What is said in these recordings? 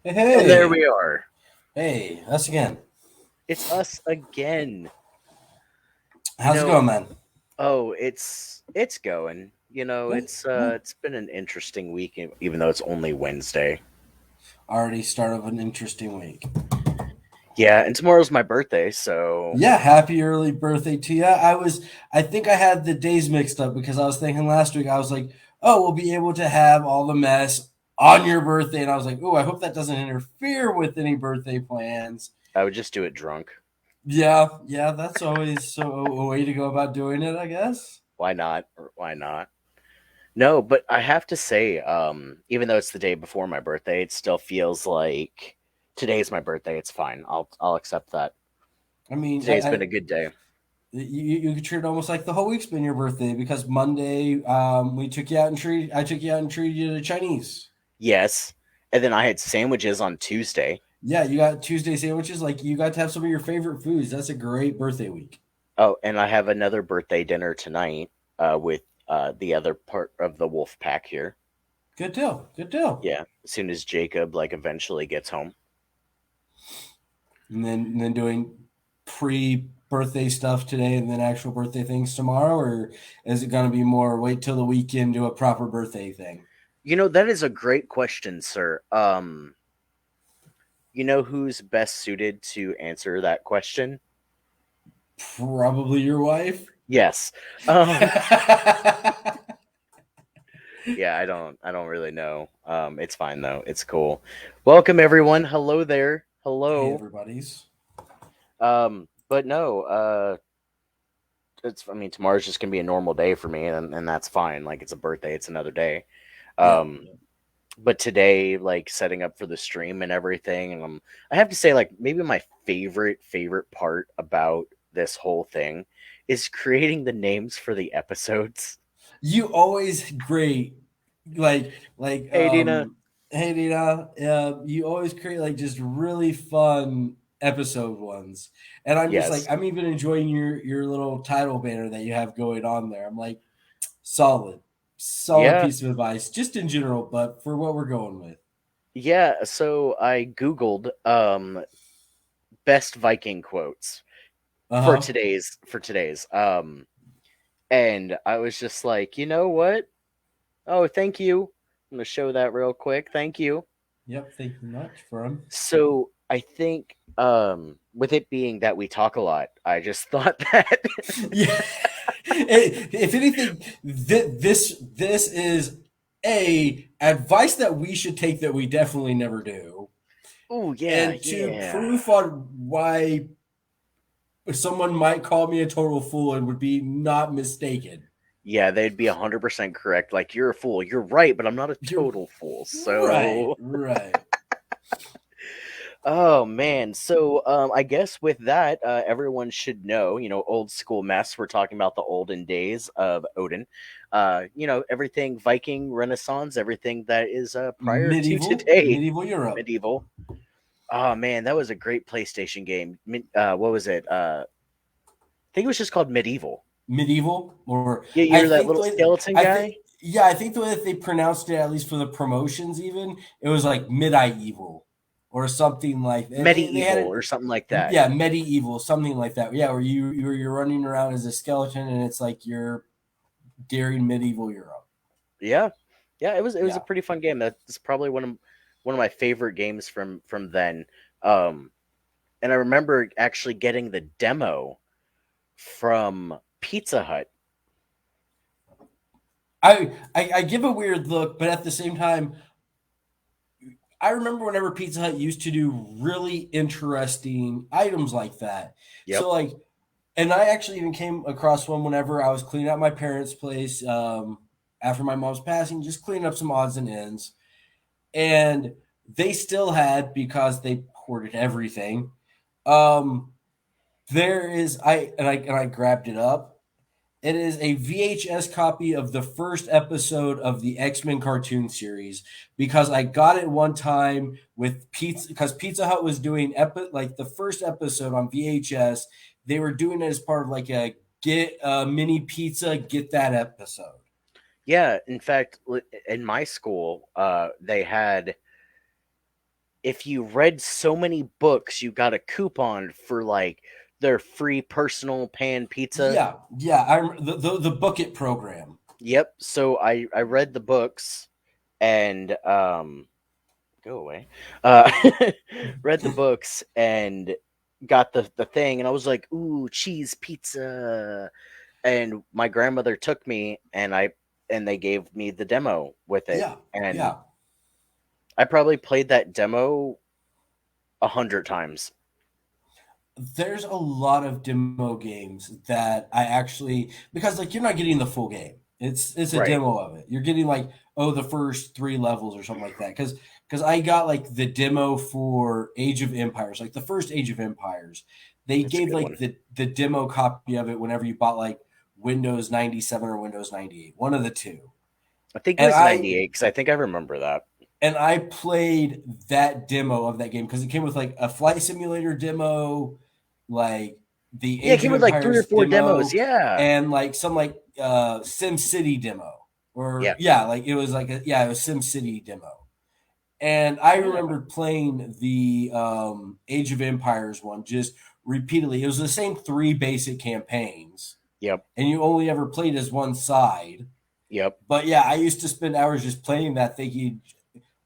And there Hey, we are. hey, us again. It's us again. You How's it know, going, man? it's going. Good, good. It's been an interesting week, even though it's only Wednesday. Already start of an interesting week. Yeah, and tomorrow's my birthday, so Yeah, happy early birthday to you. I think I had the days mixed up because I was thinking last week, I was like, oh, we'll be able to have all the mess on your birthday. And I was like, oh, I hope that doesn't interfere with any birthday plans. I would just do it drunk. Yeah, that's always a way to go about doing it, I guess. Why not? Or why not? No, but I have to say, even though it's the day before my birthday, it still feels like today's my birthday. It's fine. I'll accept that. I mean, Today's been a good day. you could treat it almost like the whole week's been your birthday because Monday we took you out and I took you out and treated you to Chinese. Yes. And then I had sandwiches on Tuesday. Yeah, you got Tuesday sandwiches. Like you got to have some of your favorite foods. That's a great birthday week. Oh, and I have another birthday dinner tonight with the other part of the wolf pack here. Good deal. Good deal. Yeah, as soon as Jacob eventually gets home. And then doing pre birthday stuff today and then actual birthday things tomorrow, or is it going to be more wait till the weekend do a proper birthday thing? That is a great question, sir. You know who's best suited to answer that question? Probably your wife. Yes. Um, yeah, I don't really know. It's fine though. It's cool. Welcome everyone. Hello there. Hey, Hello. everybody's. But no, I mean tomorrow's just gonna be a normal day for me, and that's fine. Like it's a birthday, it's another day. Yep. Um, but today, like setting up for the stream and everything, and I have to say, like maybe my favorite part about this whole thing is creating the names for the episodes. You always great like like Hey Dina. hey Dina, you always create like just really fun episode ones, and I'm just like Yes. I'm even enjoying your little title banner that you have going on there. I'm like solid Yeah. piece of advice just in general, but for what we're going with. Yeah. So I googled best Viking quotes for Uh-huh. today's and I was just like, you know what? Oh, thank you. I'm gonna show that real quick. Thank you. Yep, thank you much for him. So I think with it being that we talk a lot, I just thought that Yeah. If anything, this is a advice that we should take that we definitely never do, oh yeah, and to yeah. proof on why someone might call me a total fool and would be not mistaken. Yeah, they'd be 100% correct. Like you're a fool. You're right, but I'm not a You're total fool. right, So right. oh man. So I guess with that, everyone should know, old school mess. We're talking about the olden days of Odin. Everything Viking Renaissance, everything that is prior to today, Medieval Europe, medieval. Oh man, that was a great PlayStation game. What was it? I think it was just called Medieval. medieval, or Yeah, I you're that think the little way skeleton I think. guy. Yeah, I think the way that they pronounced it, at least for the promotions, even it was like medieval or something like that. They had Medieval it. or something like that. Yeah, medieval, something like that. Yeah, where you're running around as a skeleton, and it's like you're during medieval Europe. Yeah, yeah. It was a Yeah, pretty fun game. That's probably one of my favorite games from then. Um, and I remember actually getting the demo from Pizza Hut. I give a weird look, but at the same time, I remember whenever Pizza Hut used to do really interesting items like that. Yep. So like, and I actually even came across one whenever I was cleaning out my parents' place after my mom's passing, just cleaning up some odds and ends, and they still had because they hoarded everything. Um, there is I grabbed it up. It is a VHS copy of the first episode of the X-Men cartoon series because I got it one time with pizza because Pizza Hut was doing like the first episode on VHS. They were doing it as part of like a get a mini pizza, get that episode. Yeah. In fact, in my school, they had if you read so many books, you got a coupon for like their free personal pan pizza. Yeah, yeah. The Book It program. Yep. So I read the books and go away. Uh, read the books and got the thing, and I was like, "Ooh, cheese pizza!" And my grandmother took me, and they gave me the demo with it, Yeah, and yeah. I probably played that demo 100 times. There's a lot of demo games that I actually, because like you're not getting the full game. It's a Right. demo of it. You're getting like, oh, the first three levels or something like that. Because I got like the demo for Age of Empires, like the first Age of Empires. They That's a gave good like one. the demo copy of it whenever you bought like Windows 97 or Windows 98, one of the two. I think it And was I 98 because I think I remember that. and I played that demo of that game because it came with like a flight simulator demo, like the Yeah, it Age came of with like three or Empires four demos. demo, Yeah. and like some like Sim City demo. Or Yeah. yeah, like it was like it was Sim City demo. And I Yeah. remember playing the Age of Empires one just repeatedly. It was the same three basic campaigns, Yep. and you only ever played as one side. Yep. But yeah, I used to spend hours just playing that, thinking,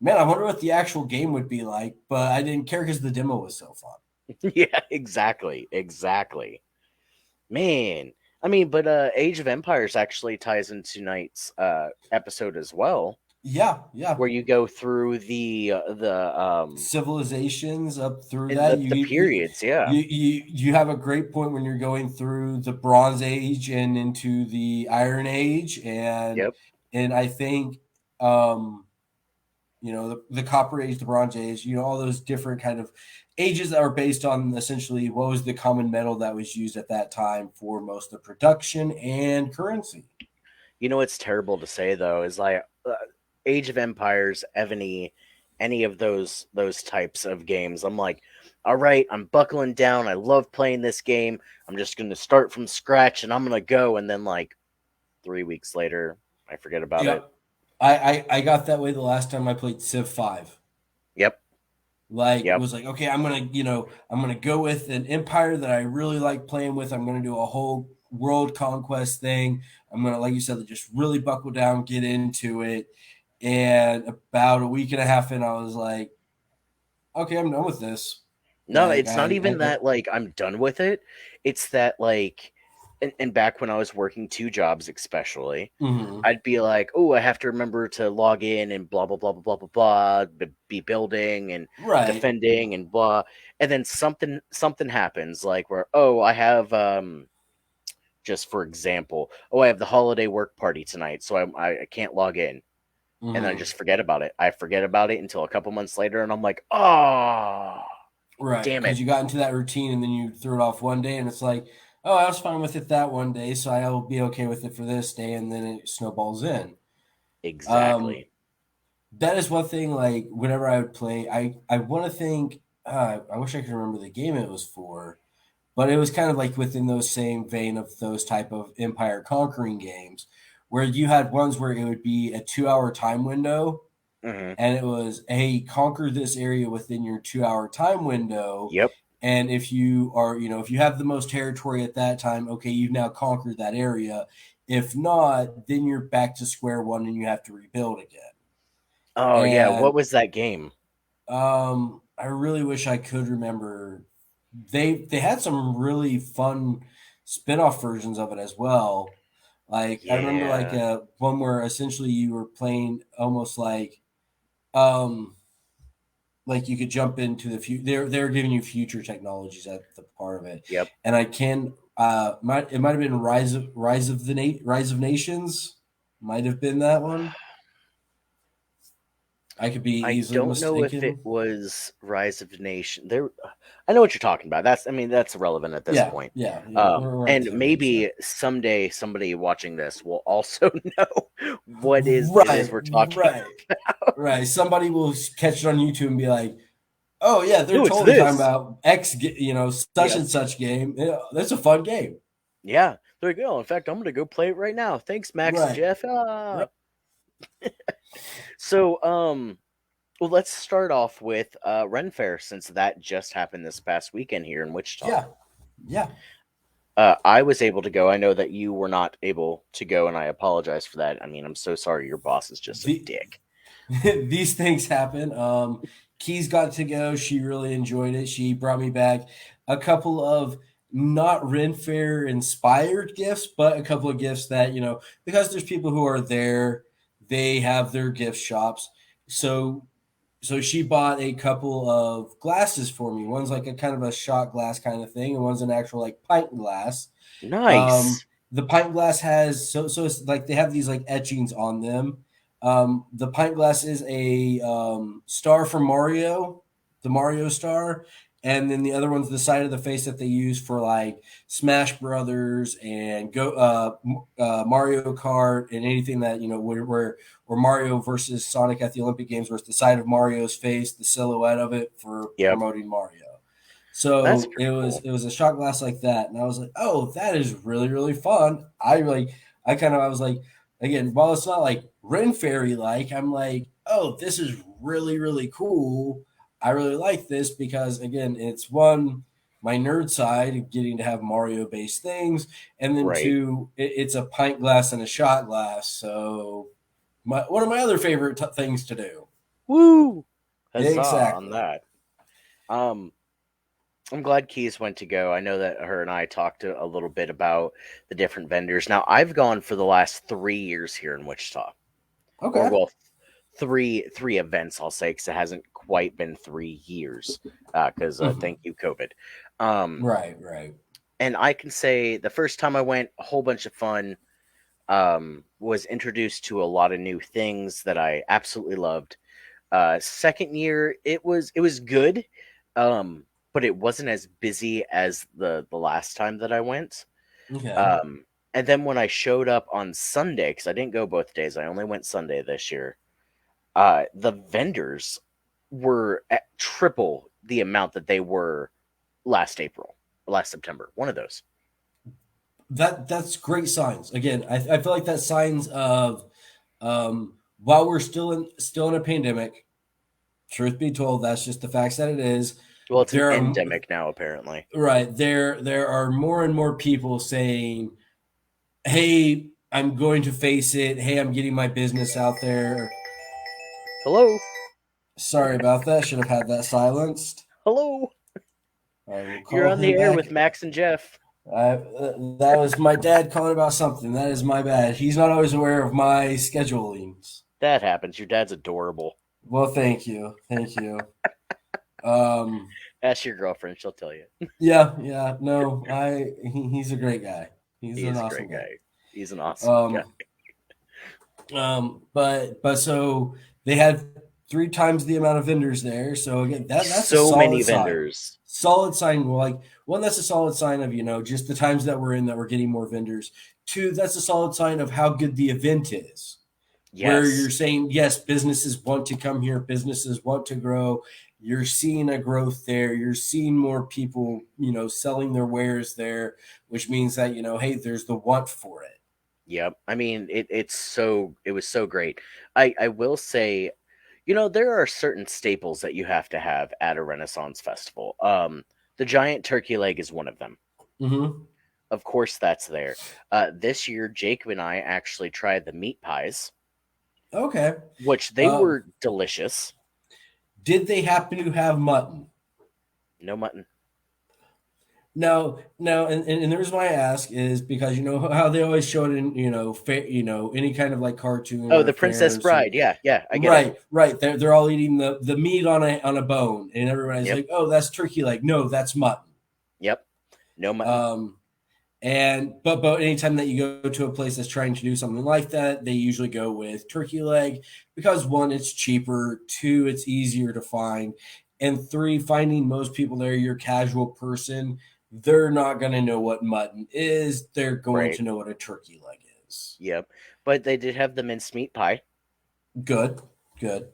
man, I wonder what the actual game would be like. But I didn't care because the demo was so fun. Yeah, exactly. Exactly. Man. I mean, but Age of Empires actually ties into tonight's episode as well, Yeah, yeah. where you go through the Civilizations up through in that. the periods, yeah. You have a great point when you're going through the Bronze Age and into the Iron Age, Yep. and I think um, the Copper Age, the Bronze Age, all those different kind of ages that are based on essentially what was the common metal that was used at that time for most of the production and currency. You know what's terrible to say though is like Age of Empires, Evany, any of those types of games. I'm like, all right, I'm buckling down. I love playing this game. I'm just going to start from scratch and I'm going to go. And then like 3 weeks later, I forget about it. Yep. I got that way the last time I played Civ 5. Yep. Like it Yep. was like, okay, I'm gonna go with an empire that I really like playing with. I'm gonna do a whole world conquest thing. I'm gonna, like you said, just really buckle down, get into it. And about a week and a half in, I was like, okay, I'm done with this. No, Like it's not even I that like I'm done with it. It's that like and back when I was working two jobs especially, mhm. I'd be like, "Oh, I have to remember to log in and blah blah blah blah blah blah blah, be building and Right. defending and blah." And then something happens like where I have just for example, I have the holiday work party tonight, so I can't log in, and then I Mhm. just forget about it. I forget about it until a couple months later, and I'm like, "Oh, Right, damn it!" because you got into that routine and then you threw it off one day, and it's like, oh, I was fine with it that one day, so I'll be okay with it for this day, and then it snowballs in. Um, Exactly. that is one thing. Like whenever I would play, I want to think. I wish I could remember the game it was for, but it was kind of like within those same vein of those type of empire conquering games, where you had ones where it would be a 2 hour time window, Hmm. and it was, hey, conquer this area within your 2 hour time window. Yep. And if you are, if you have the most territory at that time, okay, you've now conquered that area. If not, then you're back to square one and you have to rebuild again. Oh yeah, And what was that game? I really wish I could remember. They had some really fun spin-off versions of it as well. Like I remember like Yeah. one where essentially you were playing almost um like you could jump into the future. They're giving you future technologies at the part of it, Yep. and I can it might have been Rise of Nations, might have been that one. I could be I easily don't know if it mistaken. was Rise of the Nation. There, I know what you're talking about. That's, I mean, that's irrelevant at this Yeah, point. yeah, yeah. We're at And the range there. maybe someday somebody watching this will also know what is it is Right, we're talking right, about. right. Somebody will catch it on YouTube and be like, "Oh yeah, they're No, it's totally talking this. about such Yep. and such game. Yeah, that's a fun game." Yeah. There you go. In fact, I'm gonna go play it right now. Thanks, Max and Right, Jeff. right. So, Well, let's start off with Ren Fair since that just happened this past weekend here in Wichita. Yeah, yeah. I was able to go. I know that you were not able to go, and I apologize for that. I mean, I'm so sorry. Your boss is just a The, dick. these things happen. Keys got to go. She really enjoyed it. She brought me back a couple of not Ren Fair inspired gifts, but a couple of gifts that, because there's people who are there, they have their gift shops. So so she bought a couple of glasses for me. One's like a kind of a shot glass kind of thing, and one's an actual like pint glass. Um, Nice. the pint glass has so it's like they have these like etchings on them. The pint glass is a star from Mario, the Mario star, and then the other one's the side of the face that they use for like Smash Brothers and Mario Kart and anything that where Mario versus Sonic at the Olympic Games, where it's the side of Mario's face, the silhouette of it for Yep. promoting Mario. That's So it pretty was cool. it was a shot glass like that, and I was like, "Oh, that is really really fun." I was like, again, while it's not like Ren Fairy like, I'm like, "Oh, this is really really cool." I really like this because again, it's one my nerd side getting to have Mario based things, and then Right. two, it's a pint glass and a shot glass. So one of my other favorite things to do. Woo! Huzzah on Exactly. that. Um, I'm glad Keys went to go. I know that her and I talked a little bit about the different vendors. Now, I've gone for the last 3 years here in Wichita, or Okay. well, three events I'll say because it hasn't quite been 3 years. Because Mhm. thank you, COVID. Um, Right. Right. and I can say the first time I went, a whole bunch of fun. Was introduced to a lot of new things that I absolutely loved. Second year, it was good, um, but it wasn't as busy as the last time that I went. Okay. Um, and then when I showed up on Sunday, because I didn't go both days, I only went Sunday this year. The vendors were at triple the amount that they were last April, last September. One of those. That's great signs. Again, I feel like that's signs of while we're still in a pandemic. Truth be told, that's just the facts that it is. Well, it's an There are endemic now, apparently. there are more and more people saying, "Hey, I'm going to face it. Hey, I'm getting my business out there." Hello, Sorry about that. Should have had that silenced. hello. I will You're call on the him air back. with Max and Jeff. That was my dad calling about something. That is my bad. He's not always aware of my schedulings. That happens. Your dad's adorable. Well, thank you, thank you. Um, Ask your girlfriend; she'll tell you. yeah, yeah. No, he's a great guy. He's He an is a awesome great guy. guy. He's an awesome guy. Um, but so they had three times the amount of vendors there. So again, that's a So many solid sign. vendors. Solid sign. Well, like one, that's a solid sign of just the times that we're in that we're getting more vendors. Two, that's a solid sign of how good the event is. Where you're Yes. saying yes, businesses want to come here, businesses want to grow. You're seeing a growth there. You're seeing more people, selling their wares there, which means that hey, there's the want for it. Yep. I mean, it was so great. I will say, there are certain staples that you have to have at a Renaissance festival. The giant turkey leg is one of them. Mm-hmm. Of course, that's there. This year, Jacob and I actually tried the meat pies, Okay. which they Uh, were delicious. did they happen to have mutton? No mutton. No, no, and the reason why I ask is because you know how they always show it in any kind of like cartoon Oh, or the Princess fairs. Bride. Yeah, yeah, I get it. Right, right. They're all eating the meat on a bone, and everybody's Yep, like, "Oh, that's turkey leg." No, that's mutton. yep. No mutton. Um, and but anytime that you go to a place that's trying to do something like that, they usually go with turkey leg because one, it's cheaper, two, it's easier to find, and three, finding most people there, your casual person, they're not going to know what mutton is. They're going Right. to know what a turkey leg is. Yep. But they did have the mincemeat pie. Good, good.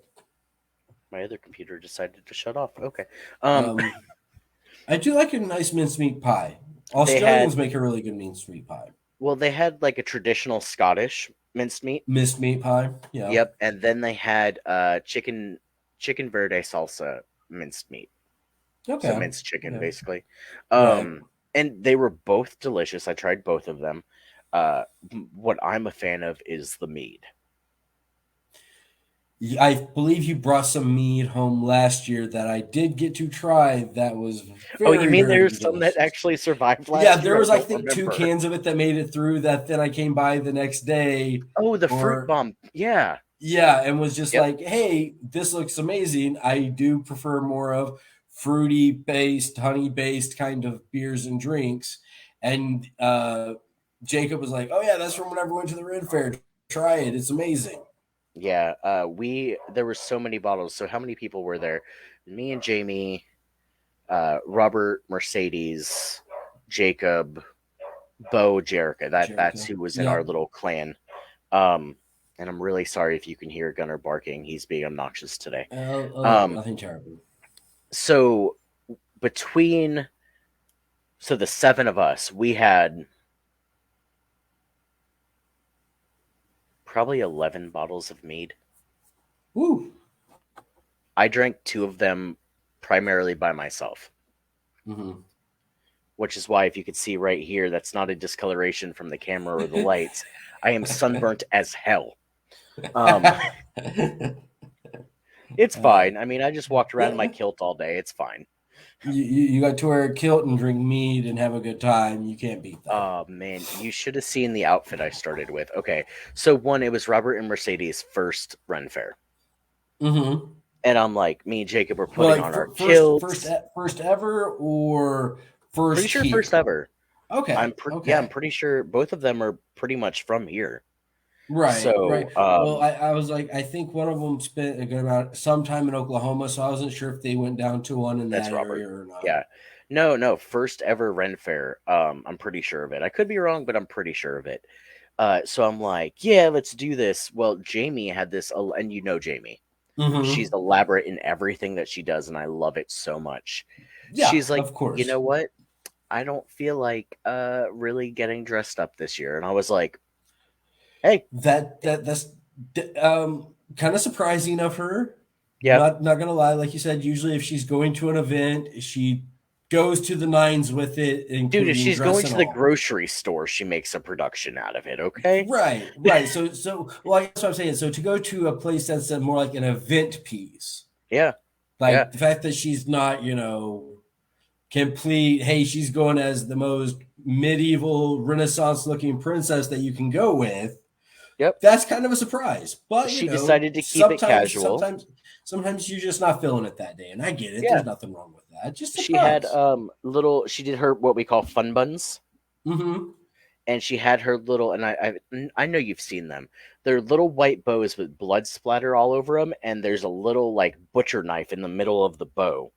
My other computer decided to shut off. Okay. Um, Um, I do like a nice mincemeat pie. they had Australians make a really good mincemeat pie. they had like a traditional Scottish mincemeat. Mincemeat pie, yeah. Yep, and then they had chicken chicken verde salsa minced meat. So Okay. minced chicken, Okay. basically. Right. And they were both delicious. I tried both of them. Uh, what I'm a fan of is the mead. I believe you brought some mead home last year that I did get to try. That was Oh, you very, mean very there's some that delicious. actually survived Yeah, last year? there I was I don't think two remember. cans of it that made it through. That then I came by the next day, Oh, the fruit or bomb. Yeah. yeah, and was just Yep. like, "Hey, this looks amazing." I do prefer more of fruity based, honey based kind of beers and drinks. And Jacob was like, "Oh yeah, that's from whenever we went to the Red Fair. Try it; it's amazing." Yeah. We there were so many bottles. So how many people were there? Me and Jamie, Robert, Mercedes, Jacob, Bo, Jerica. That's Jericho. who was in our Yep. little clan. Um, and I'm really sorry if you can hear Gunner barking. He's being obnoxious today. Um, Nothing terrible. so between the seven of us, we had probably 11 bottles of mead. Woo. I drank two of them primarily by myself, Mm-hmm. which is why if you could see right here, that's not a discoloration from the camera or the lights. I am sunburnt as hell. Um, it's uh, fine. I mean, I just walked around in my kilt all day. It's fine. you got to wear a kilt and drink mead and have a good time. You can't beat that. Oh man, you should have seen the outfit I started with. Okay, so one, it was Robert and Mercedes' first Ren Fair, Mm-hmm. and I'm like, me and Jacob were Well, putting like on our first kilts. first ever or Pretty first sure first here. ever. Okay. Yeah, I'm Okay. pretty sure both of them are pretty much from here. Right. So Right. Well, I was like, I think one of them spent a good amount some time in Oklahoma, so I wasn't sure if they went down to one in that's that Robert. area or not. Yeah. No, no, first ever Ren Fair. I'm pretty sure of it. I could be wrong, but I'm pretty sure of it. So I'm like, yeah, let's do this. Well, Jamie had this, and you know Jamie. She's Mm-hmm. elaborate in everything that she does, and I love it so much. Yeah, She's like, of you course. know what? I don't feel like really getting dressed up this year. And I was like, hey, That's kind of surprising of her. yeah, Not gonna lie, like you said, usually if she's going to an event, she goes to the nines with it, dude, if including she's dress going and to the all. grocery store, she makes a production out of it, okay? Right, right. Well, that's what I'm saying. So to go to a place that's more like an event piece, Yeah, yeah, like the fact that she's not, complete. Hey, she's going as the most medieval Renaissance looking princess that you can go with. yep. That's kind of a surprise. But She decided to keep it casual. sometimes you're just not feeling it that day, and I get it. Yeah, There's nothing wrong with that. Just she had surprise. she did her what we call fun buns, Mm-hmm. and she had her little, and I know you've seen them. They're little white bows with blood splatter all over them, and there's a little like butcher knife in the middle of the bow.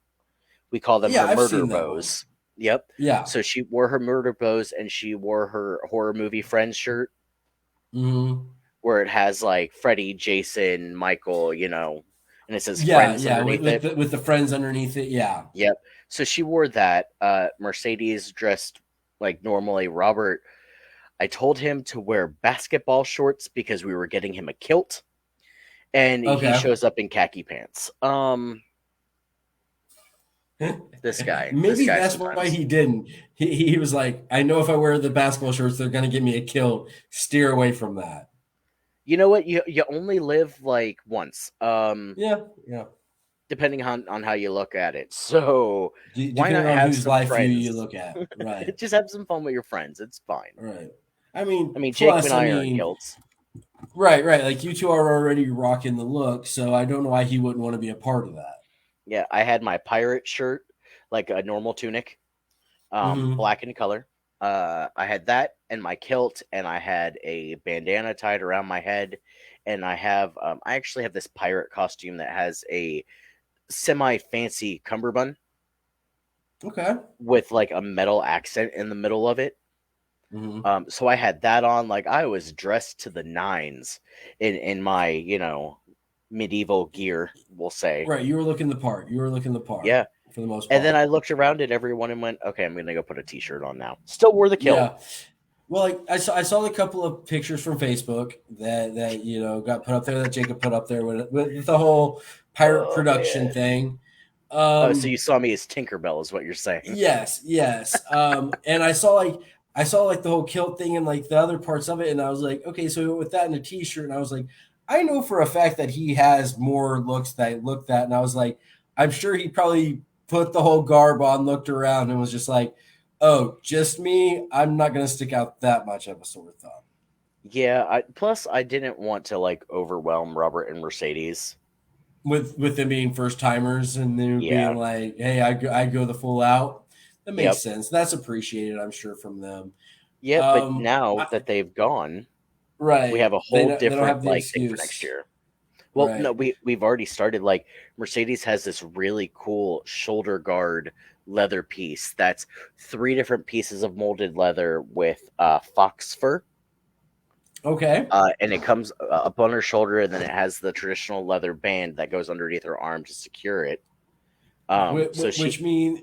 We call them Yeah, her I've murder seen that one. bows. Yep. Yeah. So she wore her murder bows, and she wore her horror movie friends shirt Mm-hmm. where it has like Freddy, Jason, Michael, and it says Yeah, friends yeah, underneath it. with the friends underneath it. Yeah. Yep. So she wore that. Mercedes dressed like normally. Robert, I told him to wear basketball shorts because we were getting him a kilt, and he Okay. shows up in khaki pants. This Maybe guy that's why sometimes. he didn't. He was like, I know if I wear the basketball shorts, they're gonna give me a kill. Steer away from that. You know what? You only live like once. Yeah, yeah. Depending on how you look at it. So why Depending not on have whose some life you friends? look at, right, Just have some fun with your friends. It's fine. right. I mean, I mean, Jacob plus, and I I are in mean, kilts. right, right. Like you two are already rocking the look, so I don't know why he wouldn't want to be a part of that. Yeah, I had my pirate shirt, like a normal tunic, Mm-hmm. black in color. I had that and my kilt, and I had a bandana tied around my head, and I actually have this pirate costume that has a semi fancy cummerbund Okay. with like a metal accent in the middle of it. Mm-hmm. So I had that on, like I was dressed to the nines in my medieval gear, we'll say. Right. You were looking the part. You were looking the part Yeah, for the most and then part. I looked around at everyone and went, okay, I'm gonna go put a t-shirt on now. Still wore the kilt. Yeah. Well, like I saw a couple of pictures from Facebook that got put up there that Jacob put up there with the whole pirate Oh production man. thing. Oh, so Um, you saw me as Tinkerbell, is what you're saying? yes, yes. And I saw like the whole kilt thing and like the other parts of it, and I was like, okay, so with that and a t-shirt, and I was like, I know for a fact that he has more looks that I looked at, and I was like, I'm sure he probably put the whole garb on, looked around, and was just like, oh, just me. I'm not gonna stick out that much of a sore thumb. Yeah. Plus I didn't want to like overwhelm Robert and Mercedes. With them being first timers and them being Yeah. like, hey, I go the full out. That makes Yep. sense. That's appreciated, I'm sure, from them. Yep. But now I, that they've gone, we right. have a whole They don't different have the like thing for next excuse. year. Well, no, Right. we've already started. Like Mercedes has this really cool shoulder guard leather piece that's three different pieces of molded leather with fox fur. Okay. And it comes up on her shoulder, and then it has the traditional leather band that goes underneath her arm to secure it. So she,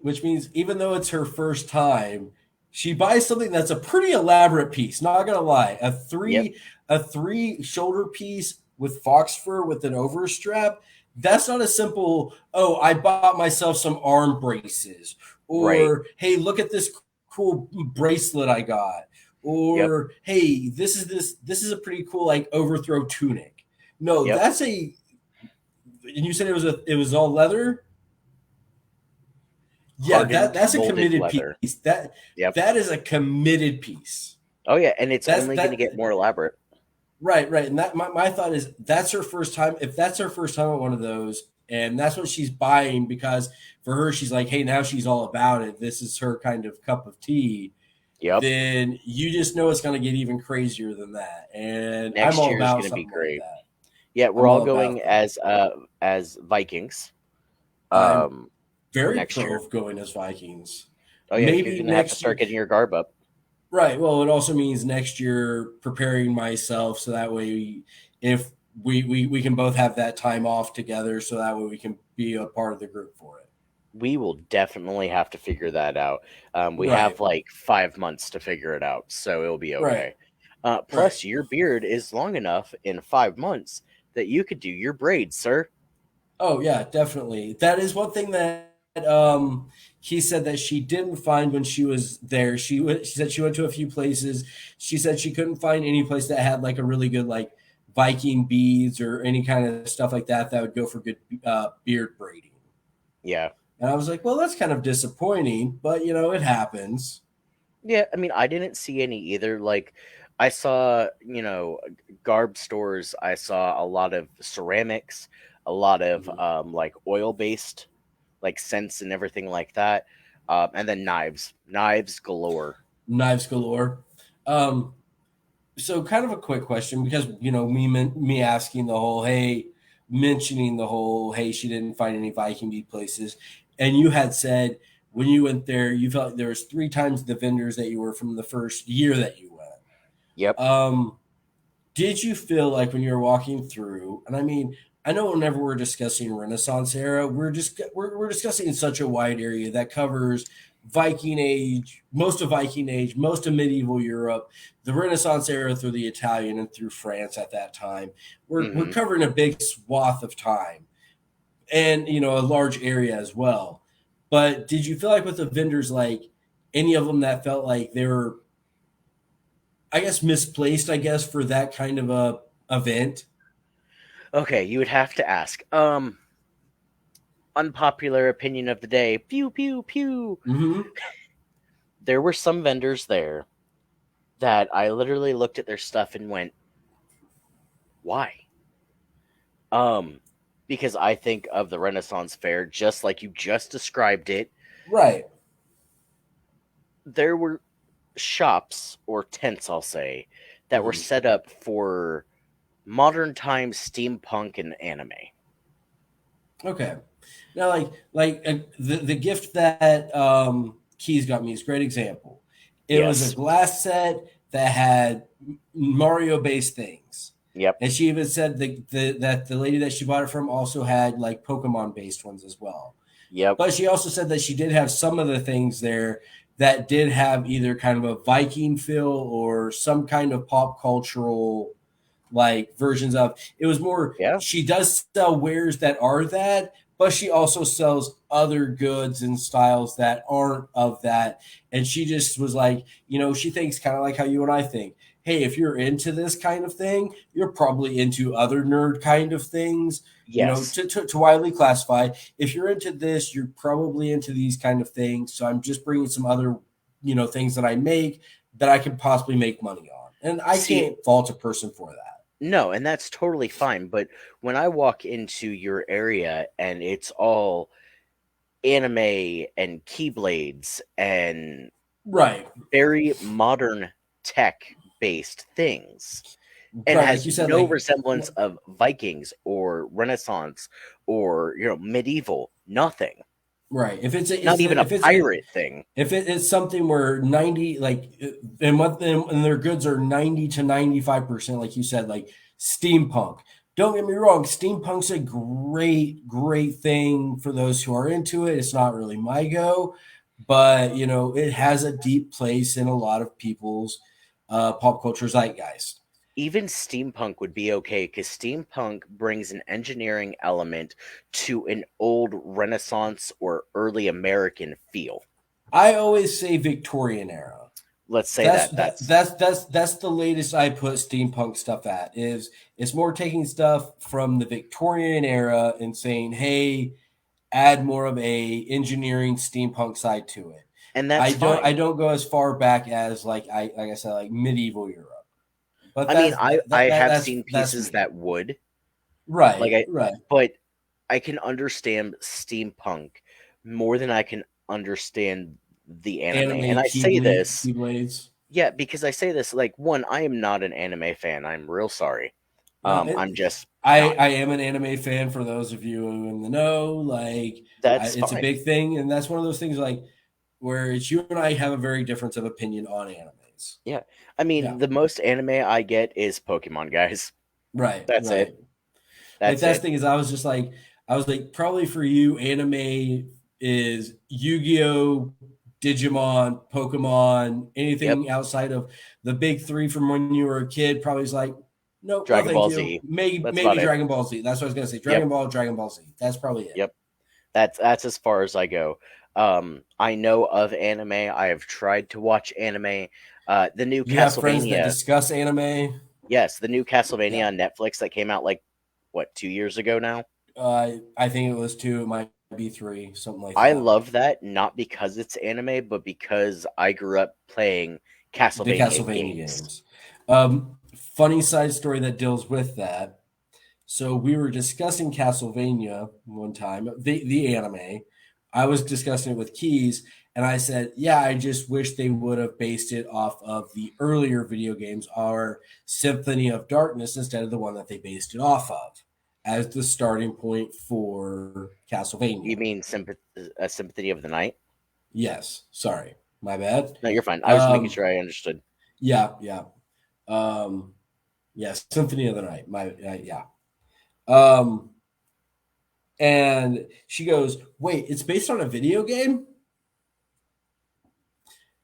Which means even though it's her first time, she buys something that's a pretty elaborate piece. Not gonna lie, yep, a three shoulder piece with fox fur with an overstrap. That's not a simple. Oh, I bought myself some arm braces, right, or hey, look at this cool bracelet I got, yep, or hey, this is a pretty cool like overthrow tunic. No, yep, that's a. And you said it was all leather. Yeah, hardened that's a molded committed leather. piece. Yep. That is a committed piece. Oh yeah, and it's That's only going to that get more elaborate. right, right. And that my thought is that's her first time. If that's her first time at one of those, and that's what she's buying because for her she's like, hey, now she's all about it. This is her kind of cup of tea. Yep. Then you just know it's going to get even crazier than that. And I'm Next all year is about going to be something like great. that. Yeah, we're I'm all all going about that. as Vikings I'm for very next pro year. of going as Vikings. Oh yeah, you're Maybe going to have to next year. start getting your garb up. Right. Well, it also means next year preparing myself so that way if we can both have that time off together so that way we can be a part of the group for it. We will definitely have to figure that out. We have Right. like 5 months to figure it out, so it'll be Right. okay. Right. Plus, your beard is long enough in 5 months that you could do your braids, sir. Oh yeah, definitely. That is one thing that he said that she didn't find when she was there. She said she went to a few places. She said she couldn't find any place that had like a really good like Viking beads or any kind of stuff like that that would go for good beard braiding. Yeah. And I was like, well, that's kind of disappointing, but you know, it happens. Yeah, I mean, I didn't see any either. Like, I saw, garb stores. I saw a lot of ceramics, a lot of Mhm. like oil based, like scents and everything like that. And then knives galore. Knives galore. Um, so kind of a quick question because you know me asking the whole hey, mentioning the whole hey, she didn't find any Viking meat places, and you had said when you went there, you felt like there was three times the vendors that you were from the first year that you went. Yep. Um, did you feel like when you were walking through, and I mean, I know whenever we're discussing Renaissance era, we're discussing such a wide area that covers Viking age, most of Viking age, most of medieval Europe, the Renaissance era through the Italian and through France at that time. We're Hmm. covering a big swath of time and you know a large area as well. But did you feel like with the vendors, like any of them that felt like they were, I guess, misplaced, I guess, for that kind of a event? Okay, you would have to ask. Unpopular opinion of the day. Pew pew pew. Mm-hmm. There were some vendors there that I literally looked at their stuff and went, "Why?" Um, because I think of the Renaissance Fair just like you just described it. Right. There were shops or tents, I'll say, that were Mm-hmm. set up for modern times steampunk and anime. Okay. Now, the gift that Keys got me is a great example. It was a Yes. glass set that had Mario based things, Yep. and she even said that the lady that she bought it from also had like Pokemon based ones as well. Yep. But she also said that she did have some of the things there that did have either kind of a Viking feel or some kind of pop cultural like versions of. It was more Yeah. she does sell wares that are that, but she also sells other goods and styles that aren't of that. And she just was like, she thinks kind of like how you and I think. Hey, if you're into this kind of thing, you're probably into other nerd kind of things, Yes. to widely classify. If you're into this, you're probably into these kind of things. So I'm just bringing some other, things that I make that I can possibly make money on. And I See, can't fault a person for that. no, and that's totally fine. But when I walk into your area and it's all anime and keyblades and Right. very modern tech based things and Right. Like has you said, no like, resemblance of Vikings or Renaissance or medieval, nothing. right. If it's a, Not is even it, a if it's it, pirate thing. if it is something where 90, like, and their goods are 90 to 95%, like you said, like steampunk. Don't get me wrong, steampunk's a great thing for those who are into it. It's not really my go, but it has a deep place in a lot of people's pop culture zeitgeist. Even steampunk would be okay because steampunk brings an engineering element to an old Renaissance or early American feel. I always say Victorian era. Let's say That's that. that, That's that's the latest I put steampunk stuff at. Is it's more taking stuff from the Victorian era and saying, hey, add more of a engineering steampunk side to it. and I that's don't I fine. don't go as far back as like I said, like medieval Europe. But I mean, I have that's seen that's pieces me. that would like Right, I, right. but I can understand steampunk more than I can understand the anime. And Anime I say this, keyblades. yeah, because I say this like one, I am not an anime fan. I'm real sorry. No, I'm just I not. I am an anime fan for those of you in the know. Like, That's it's a fine. big thing, and that's one of those things like where it's you and I have a very difference of opinion on animes. Yeah. I Yeah, mean, the most anime I get is Pokemon, guys. right, That's it. right. Like That's that's it. the thing is, I was like, probably for you, anime is Yu-Gi-Oh, Digimon, Pokemon, Yep. anything outside of the big three from when you were a kid. Probably is like, nope, no, Dragon thank Ball you. Z. Maybe That's maybe about it. Dragon Ball Z. That's what I was gonna say. Yep. Dragon Ball Z. That's probably it. Yep. That's as far as I go. I know of anime. I have tried to watch anime. The new You have friends that Castlevania. discuss anime. Yes, the new Yeah, Castlevania on Netflix that came out like what 2 years ago now. I think it was two. It might be three, something like I that. love that not because it's anime, but because I grew up playing The Castlevania Castlevania games. games. Funny side story that deals with that. So we were discussing Castlevania one time, the anime. I was discussing it with Keys, and I said, "Yeah, I just wish they would have based it off of the earlier video games, our Symphony of Darkness, instead of the one that they based it off of, as the starting point for You Castlevania." mean a Sympathy of the Night? Yes, sorry, my bad. No, you're fine. I was just making Um, sure I understood. yeah, yeah, um, yes, Symphony of the Night. Yeah. Um, And she goes, wait, it's based on a video game?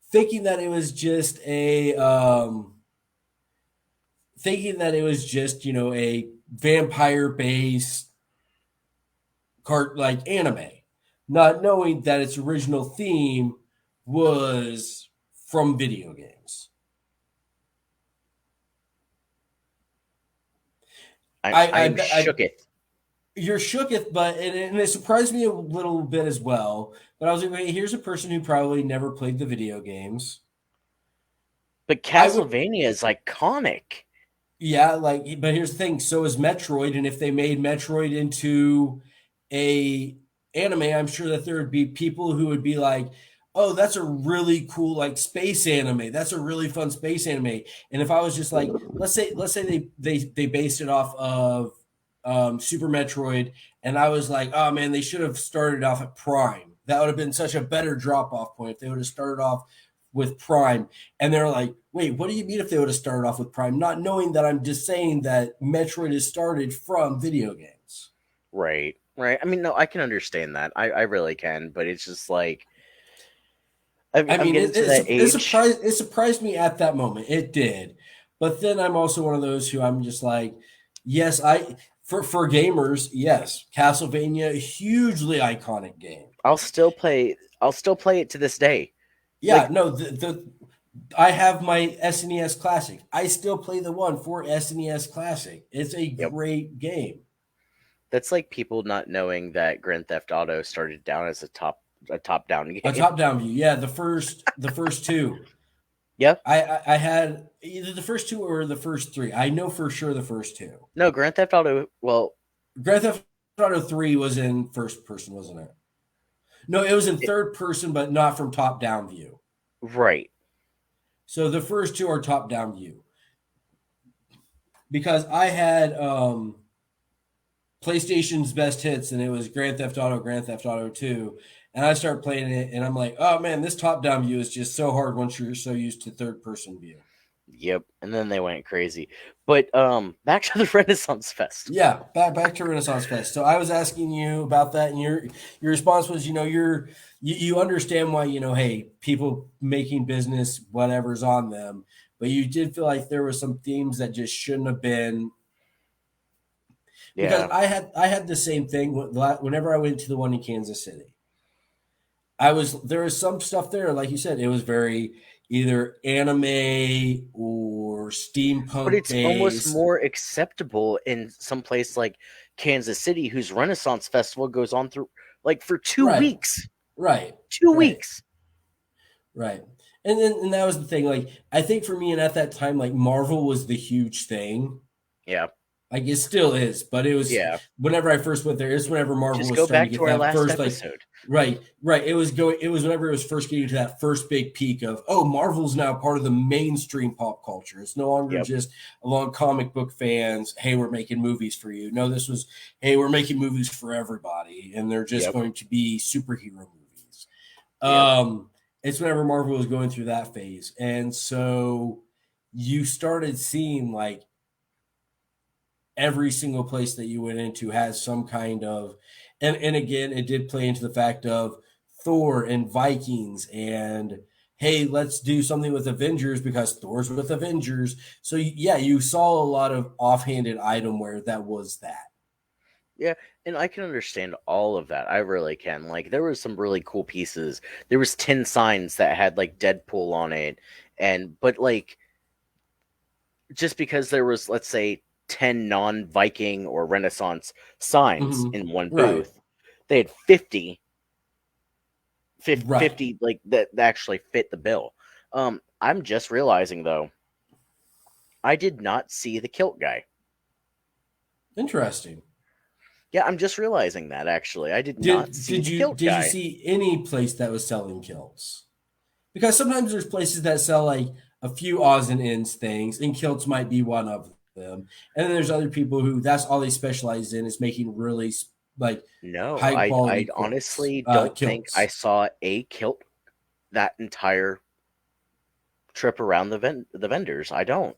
Thinking that it was just a vampire based cart like anime, not knowing that its original theme was from video games. I'm I shooketh. you're shooketh, but and it surprised me a little bit as well. But I was like, hey, here's a person who probably never played the video games. But I would Castlevania is iconic. Yeah, like, but here's the thing. So is Metroid, and if they made Metroid into a anime, I'm sure that there would be people who would be like, "Oh, that's a really cool like space anime. That's a really fun space anime." And if I was just like, let's say they based it off of Super Metroid, and I was like, "Oh man, they should have started off at Prime. That would have been such a better drop off point if they would have started off with Prime." And they're like, wait, what do you mean if they would have started off with Prime? Not knowing that I'm just saying that Metroid is started from video games. Right. Right. I mean, no, I can understand that. I really can, but it's just like I I'm mean, getting to that it age. surprised me at that moment. It did. But then I'm also one of those who I'm just like, yes, I for gamers, yes, Castlevania, hugely iconic game. I'll still play it to this day. Yeah, Like, no, the I have my SNES Classic. I still play the one for SNES Classic. It's a yep. great game. That's like people not knowing that Grand Theft Auto started down as a top down A game. top down view. Yeah, the first two. Yeah. I had either the first two or the first three. I know for sure the first two. No, Grand Theft Auto, well, Grand Theft Auto 3 was in first person, wasn't it? No, it was in it, third person, but not from top down view. right. So the first two are top down view. Because I had PlayStation's best hits, and it was Grand Theft Auto, Grand Theft Auto 2. And I start playing it, and I'm like, oh man, this top down view is just so hard once you're so used to third person view. Yep. And then they went crazy. But back to the Renaissance Fest. Yeah, back to Renaissance Fest. So I was asking you about that, and your response was, you understand why, hey, people making business, whatever's on them, but you did feel like there were some themes that just shouldn't have been, because Yeah. I had the same thing whenever I went to the one in Kansas City. There was some stuff there, like you said, it was very either anime or But steampunk it's almost based. more acceptable in some place like Kansas City, whose Renaissance Festival goes on through like for two Right, weeks. right, Two right. weeks. Right. And that was the thing. Like, I think for me, and at that time, like Marvel was the huge thing. Yeah. Like it still is, but it was Yeah. whenever I first went there, it's whenever Marvel Just was go starting to back to get our that last first, like, episode. right, right. It was whenever it was first getting to that first big peak of, oh, Marvel's now part of the mainstream pop culture. It's no longer Yep. just along comic book fans, hey, we're making movies for you. No, this was, hey, we're making movies for everybody, and they're just Yep. going to be superhero movies. Yep. Um, it's whenever Marvel was going through that phase. And so you started seeing like every single place that you went into has some kind of, and again, it did play into the fact of Thor and Vikings and hey, let's do something with Avengers because Thor's with Avengers. So yeah, you saw a lot of offhanded itemware that was that. Yeah, and I can understand all of that. I really can. Like there was some really cool pieces. There was 10 signs that had like Deadpool on it. And but like just because there was, let's say, 10 non-Viking or Renaissance signs Mm-hmm. in one Right, booth, they had 50, right. 50 like that actually fit the bill. I'm just realizing though, I did not see the kilt guy. Interesting. Yeah, I'm just realizing that actually. I did not Did see did the you kilt did you guy. see any place that was selling kilts? Because sometimes there's places that sell like a few odds and ends things, and kilts might be one of them. And then there's other people who that's all they specialize in is making really like No, high I quality quilts, honestly don't think I kilts. saw a kilt that entire trip around the vendors. I don't.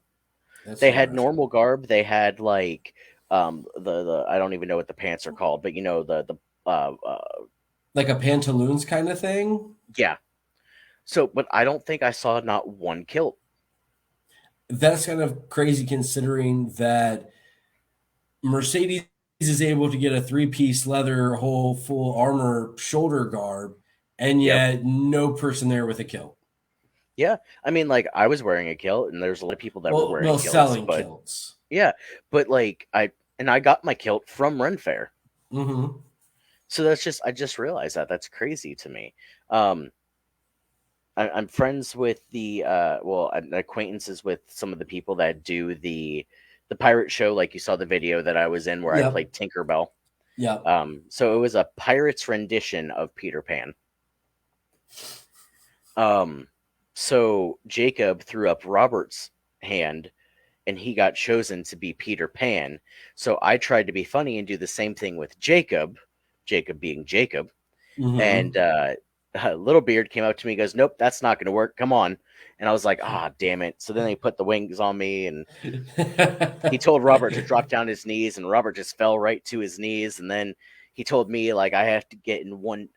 That's They had interesting. normal garb. They had like the I don't even know what the pants are called, but the Like a pantaloons kind of thing. yeah. So, but I don't think I saw not one kilt. That's kind of crazy considering that Mercedes is able to get a three-piece leather whole full armor shoulder garb, and Yep. yet no person there with a kilt. Yeah. I mean, like I was wearing a kilt, and there's a lot of people that were Well, wearing kilts, selling but kilts. yeah, but like I got my kilt from Ren Fair. Mm-hmm. So I just realized that that's crazy to me. Um, I'm friends with I'm acquaintances with some of the people that do the pirate show. Like you saw the video that I was in where I Yep. played Tinkerbell. Yep. So it was a pirate's rendition of Peter Pan. Um, so Jacob threw up Robert's hand, and he got chosen to be Peter Pan. So I tried to be funny and do the same thing with Jacob. Jacob being Jacob, and Mm-hmm. Little Beard came up to me and goes, "Nope, that's not going to work. Come on." And I was like, "Ah, damn it." So then they put the wings on me, and he told Robert to drop down his knees, and Robert just fell right to his knees. And then he told me like I have to get in one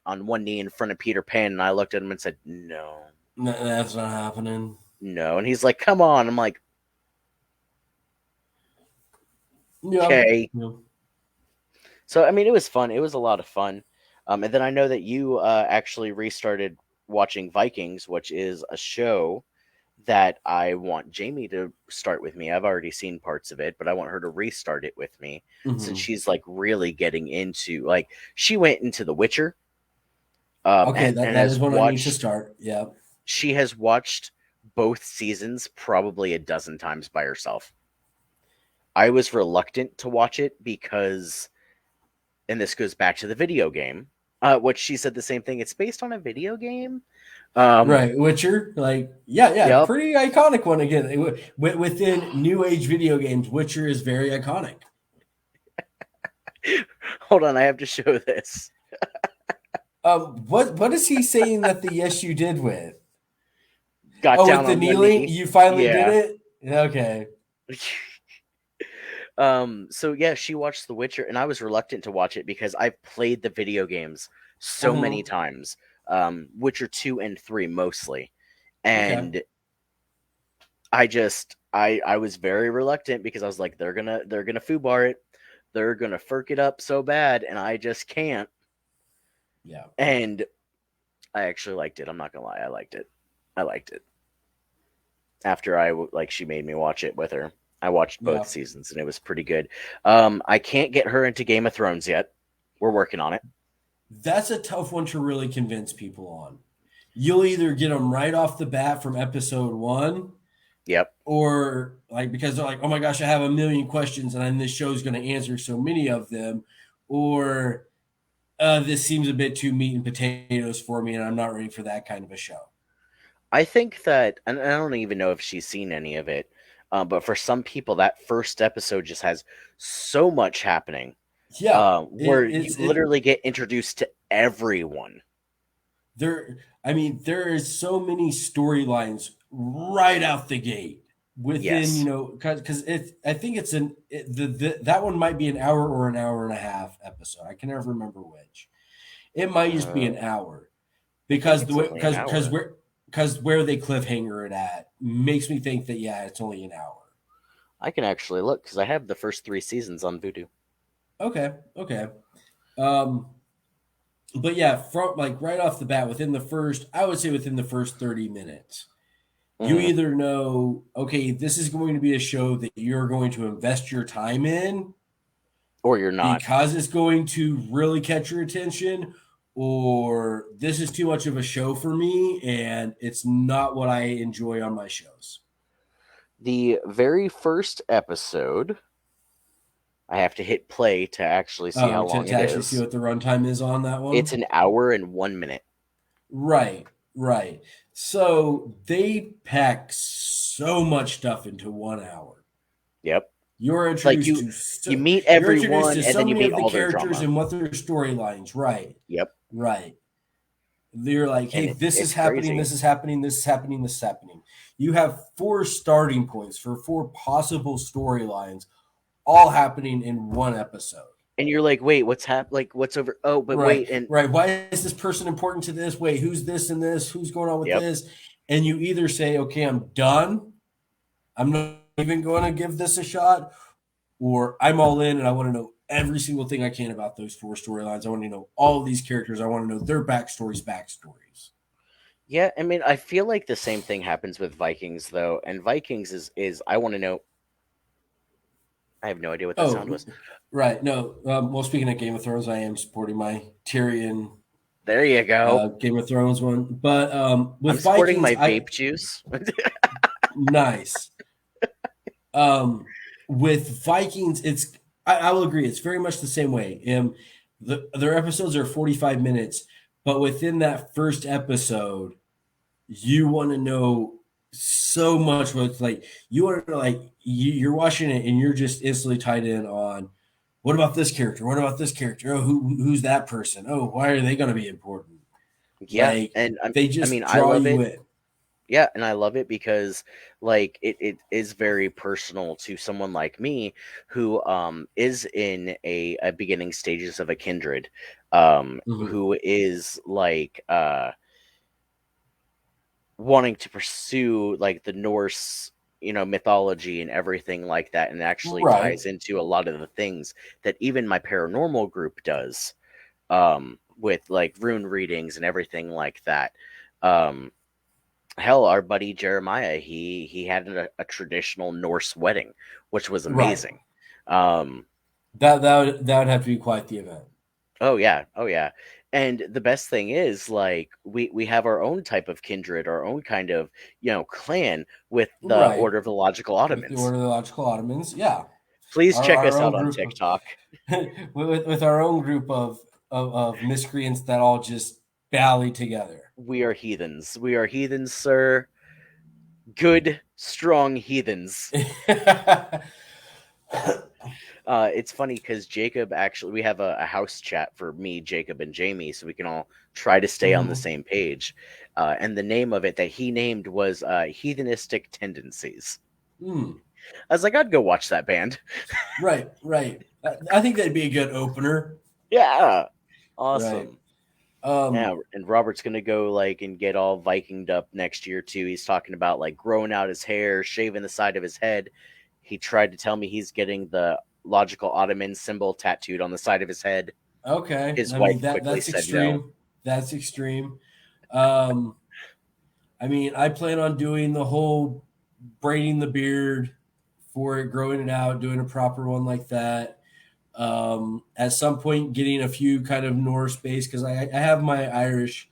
knee in front of Peter Pan, and I looked at him and said, "No, That's not happening. no." And he's like, "Come on." I'm like, Yeah. Okay. Yeah. So I mean, it was fun. It was a lot of fun. And then I know that you actually restarted watching Vikings, which is a show that I want Jamie to start with me. I've already seen parts of it, but I want her to restart it with me since Hmm. she's like really getting into like she went into The Witcher, Okay, that and that has is when I need to watched start. Yeah. she has watched both seasons probably a dozen times by herself. I was reluctant to watch it because, and this goes back to the video game, which she said the same thing. It's based on a video game. Right, Witcher, like yeah, yeah, Yep. pretty iconic one again. Within new age video games, Witcher is very iconic. Hold on, I have to show this. What is he saying that the yes you did with? Got Oh, with down the on one kneeling, knee. you finally did Yeah. it. Okay. So yeah, she watched The Witcher, and I was reluctant to watch it because I've played the video games so many Hmm. times. Witcher 2 and 3 mostly. Okay. And I was very reluctant because I was like, they're gonna foobar it. They're gonna furk it up so bad, and I just can't. Yeah. And I actually liked it. I'm not gonna lie, I liked it. I liked it. After like she made me watch it with her. I watched both Yeah. seasons and it was pretty good. I can't get her into Game of Thrones yet. We're working on it. That's a tough one to really convince people on. You'll either get them right off the bat from episode one, Yep. or like because they're like, oh my gosh, I have a million questions, and then this show's going to answer so many of them, or this seems a bit too meat and potatoes for me, and I'm not ready for that kind of a show. I think that, and I don't even know if she's seen any of it, but for some people, that first episode just has so much happening, Yeah, where you literally get introduced to everyone. there. I mean, there is so many storylines right out the gate within Yes. because I think it's that one might be an hour or an hour and a half episode. I can never remember which. It might just be Uh, an hour I think because the it's way only an because hour. where they cliffhanger it at makes me think that yeah, it's only an hour. I can actually look because I have the first three seasons on Vudu. Okay, okay. Um, but yeah, from like right off the bat, within the first, I would say within the first 30 minutes, you Hmm. either know, okay, this is going to be a show that you're going to invest your time in Or you're not. because it's going to really catch your attention, or this is too much of a show for me and it's not what I enjoy on my shows. The very first episode, I have to hit play to actually see Oh, how to, long to it actually see is. what the runtime is on that It's one? an hour and 1 minute. Right, right. So they pack so much stuff into 1 hour. Yep. You're Like introduced you to you so meet you're introduced everyone to and so then you many meet of the all their characters drama. and what their storylines. Right, Yep. right. They're like, hey, And this is it's happening, crazy. this is happening, this is happening, this is happening. You have four starting points for four possible storylines, all happening in one episode. And you're like, wait, like what's over, oh, but Right, wait, and right. Why is this person important to this? Wait, who's this and this? Who's going on with yep. this? And you either say, okay, I'm done. I'm not even going to give this a shot, or I'm all in and I want to know every single thing I can about those four storylines. I want to know all of these characters. I want to know their backstories. Yeah, I mean, I feel like the same thing happens with Vikings though. And Vikings is I want to know, I have no idea what that sound Oh, was. right. No. Well, speaking of Game of Thrones, I am supporting my Tyrion There you go. Game of Thrones one. But I'm with supporting Vikings, my I vape juice. nice. Um, with Vikings, I will agree. It's very much the same way. Their episodes are 45 minutes, but within that first episode, you want to know so much. What's like you want to know, like you're watching it and you're just instantly tied in on what about this character? What about this character? Oh, who's that person? Oh, why are they going to be important? Yeah, Like and they I mean, just I draw love you it. in. Yeah, and I love it because like it is very personal to someone like me who is in a beginning stages of a kindred, Mhm. who is like wanting to pursue like the Norse. mythology and everything like that, and actually Right, ties into a lot of the things that even my paranormal group does, with like rune readings and everything like that. Um, Hell, our buddy Jeremiah, he had a traditional Norse wedding, which was right. amazing. Um, That would have to be quite the event. oh yeah, oh yeah. And the best thing is, like, we have our own type of kindred, our own kind of clan with the Right, Order of the Logical with the Ottomans. Order of the Logical Ottomans. Yeah, Please check our us own out on group of TikTok. with our own group of miscreants that all just rally together. We are heathens. We are heathens, sir. Good, strong heathens. It's funny because Jacob actually, we have a house chat for me, Jacob, and Jamie, so we can all try to stay on the Mhm. same page. And the name of it that he named was Heathenistic Tendencies. Mm. I was like, I'd go watch that band. Right, right. I think that'd be a good opener. Yeah, Right. awesome. Um, Yeah, and Robert's gonna go like and get all Vikinged up next year too. He's talking about like growing out his hair, shaving the side of his head. He tried to tell me he's getting the logical Ottoman symbol tattooed on the side of his head. okay. His I mean wife quickly that's said no. extreme. That's extreme. Um, I mean, I plan on doing the whole braiding the beard for it, growing it out, doing a proper one like that. At some point, getting a few kind of Norse based because I have my Irish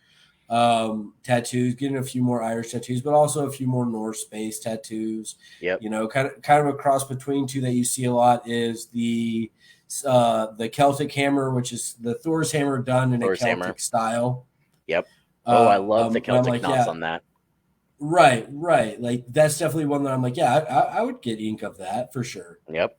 tattoos, getting a few more Irish tattoos, but also a few more Norse based tattoos. Yep, You know, kind of a cross between two that you see a lot is the Celtic hammer, which is the Thor's hammer done in a Thor's hammer. Celtic style. Yep. Oh, I love the And I'm Celtic like, knots yeah, on that. right, right. Like that's definitely one that I'm like, yeah, I would get ink of that for sure. Yep.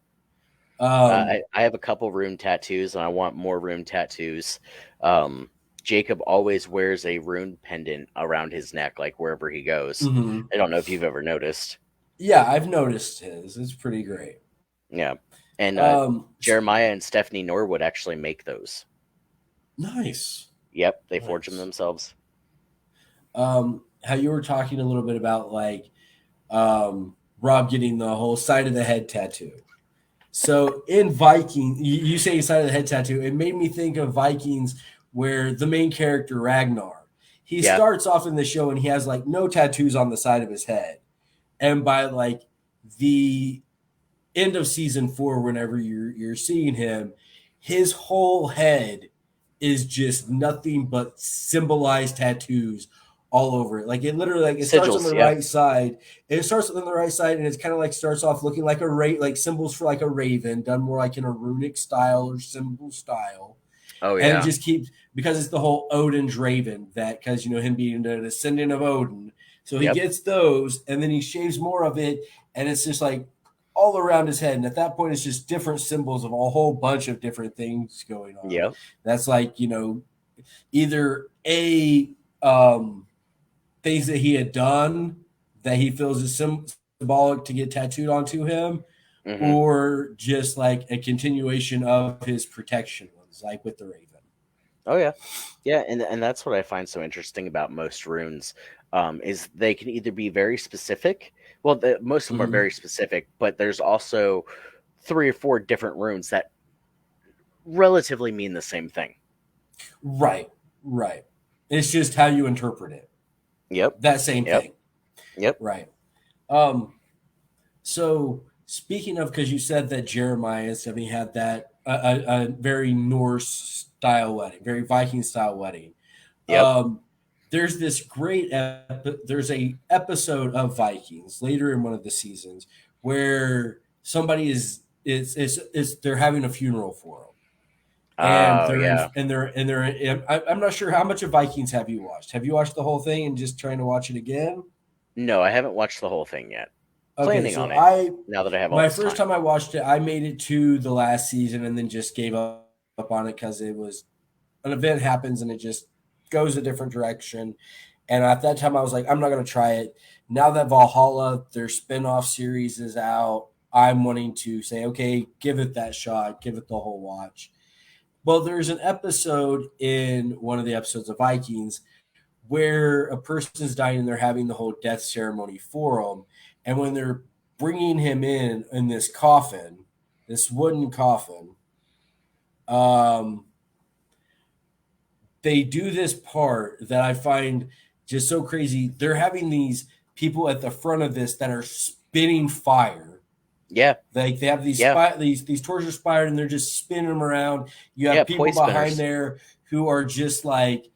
Um, I have a couple rune tattoos, and I want more rune tattoos. Um, Jacob always wears a rune pendant around his neck, like wherever he goes. mhm. I don't know if you've ever noticed. Yeah, I've noticed his. It's pretty great. Yeah, and Um, Jeremiah and Stephanie Norwood actually make those. nice, Yep, they forge them nice. themselves. How you were talking a little bit about like Rob getting the whole side of the head tattoo. So in Viking, you say side of the head tattoo. It made me think of Vikings, where the main character Ragnar, he Yeah, starts off in the show and he has like no tattoos on the side of his head, and by like the end of season 4, whenever you're seeing him, his whole head is just nothing but symbolized tattoos all over it. Like it literally, like it starts on sigils. the Yep. right side. It starts on the right side, and it's kind of like starts off looking like like symbols for like a raven, done more like in a runic style or symbol style. Oh And it yeah. just keeps because it's the whole Odin's raven that because him being the descendant of Odin. So he Yep. gets those, and then he shaves more of it, and it's just like all around his head. And at that point, it's just different symbols of a whole bunch of different things going on. Yep. That's like either a things that he had done that he feels is symbolic to get tattooed onto him, Hmm. or just like a continuation of his protection ones, like with the Raven. Oh yeah. Yeah, and that's what I find so interesting about most runes, is they can either be very specific. Well, most of them are Mm-hmm. very specific, but there's also three or four different runes that relatively mean the same thing. Right, right. It's just how you interpret it. Yep. That same Yep. thing. Yep. Right. Um, so speaking of, because you said that Jeremiah and Stephanie had that a very Norse style wedding, very Viking style wedding. Yep. Um, there's this there's a episode of Vikings later in one of the seasons where somebody is they're having a funeral for them, and Oh yeah. I'm not sure how much of Vikings have you watched. Have you watched the whole thing and just trying to watch it again? No, I haven't watched the whole thing yet. Okay, Planning so on it I now that I have all my this first time. time I watched it, I made it to the last season and then just gave up on it because it was an event happens and it just goes a different direction. And at that time, I was like, I'm not going to try it. Now that Valhalla, their spin-off series is out, I'm wanting to say, okay, give it that shot, give it the whole watch. Well, there's an episode in one of the episodes of Vikings where a person is dying and they're having the whole death ceremony for them. And when they're bringing him in this coffin, this wooden coffin. Um, they do this part that I find just so crazy. They're having these people at the front of this that are spitting fire. Yeah, Like they have yeah, these torches fired and they're just spinning them around. You yeah. have people Poi behind spinners. there who are just like,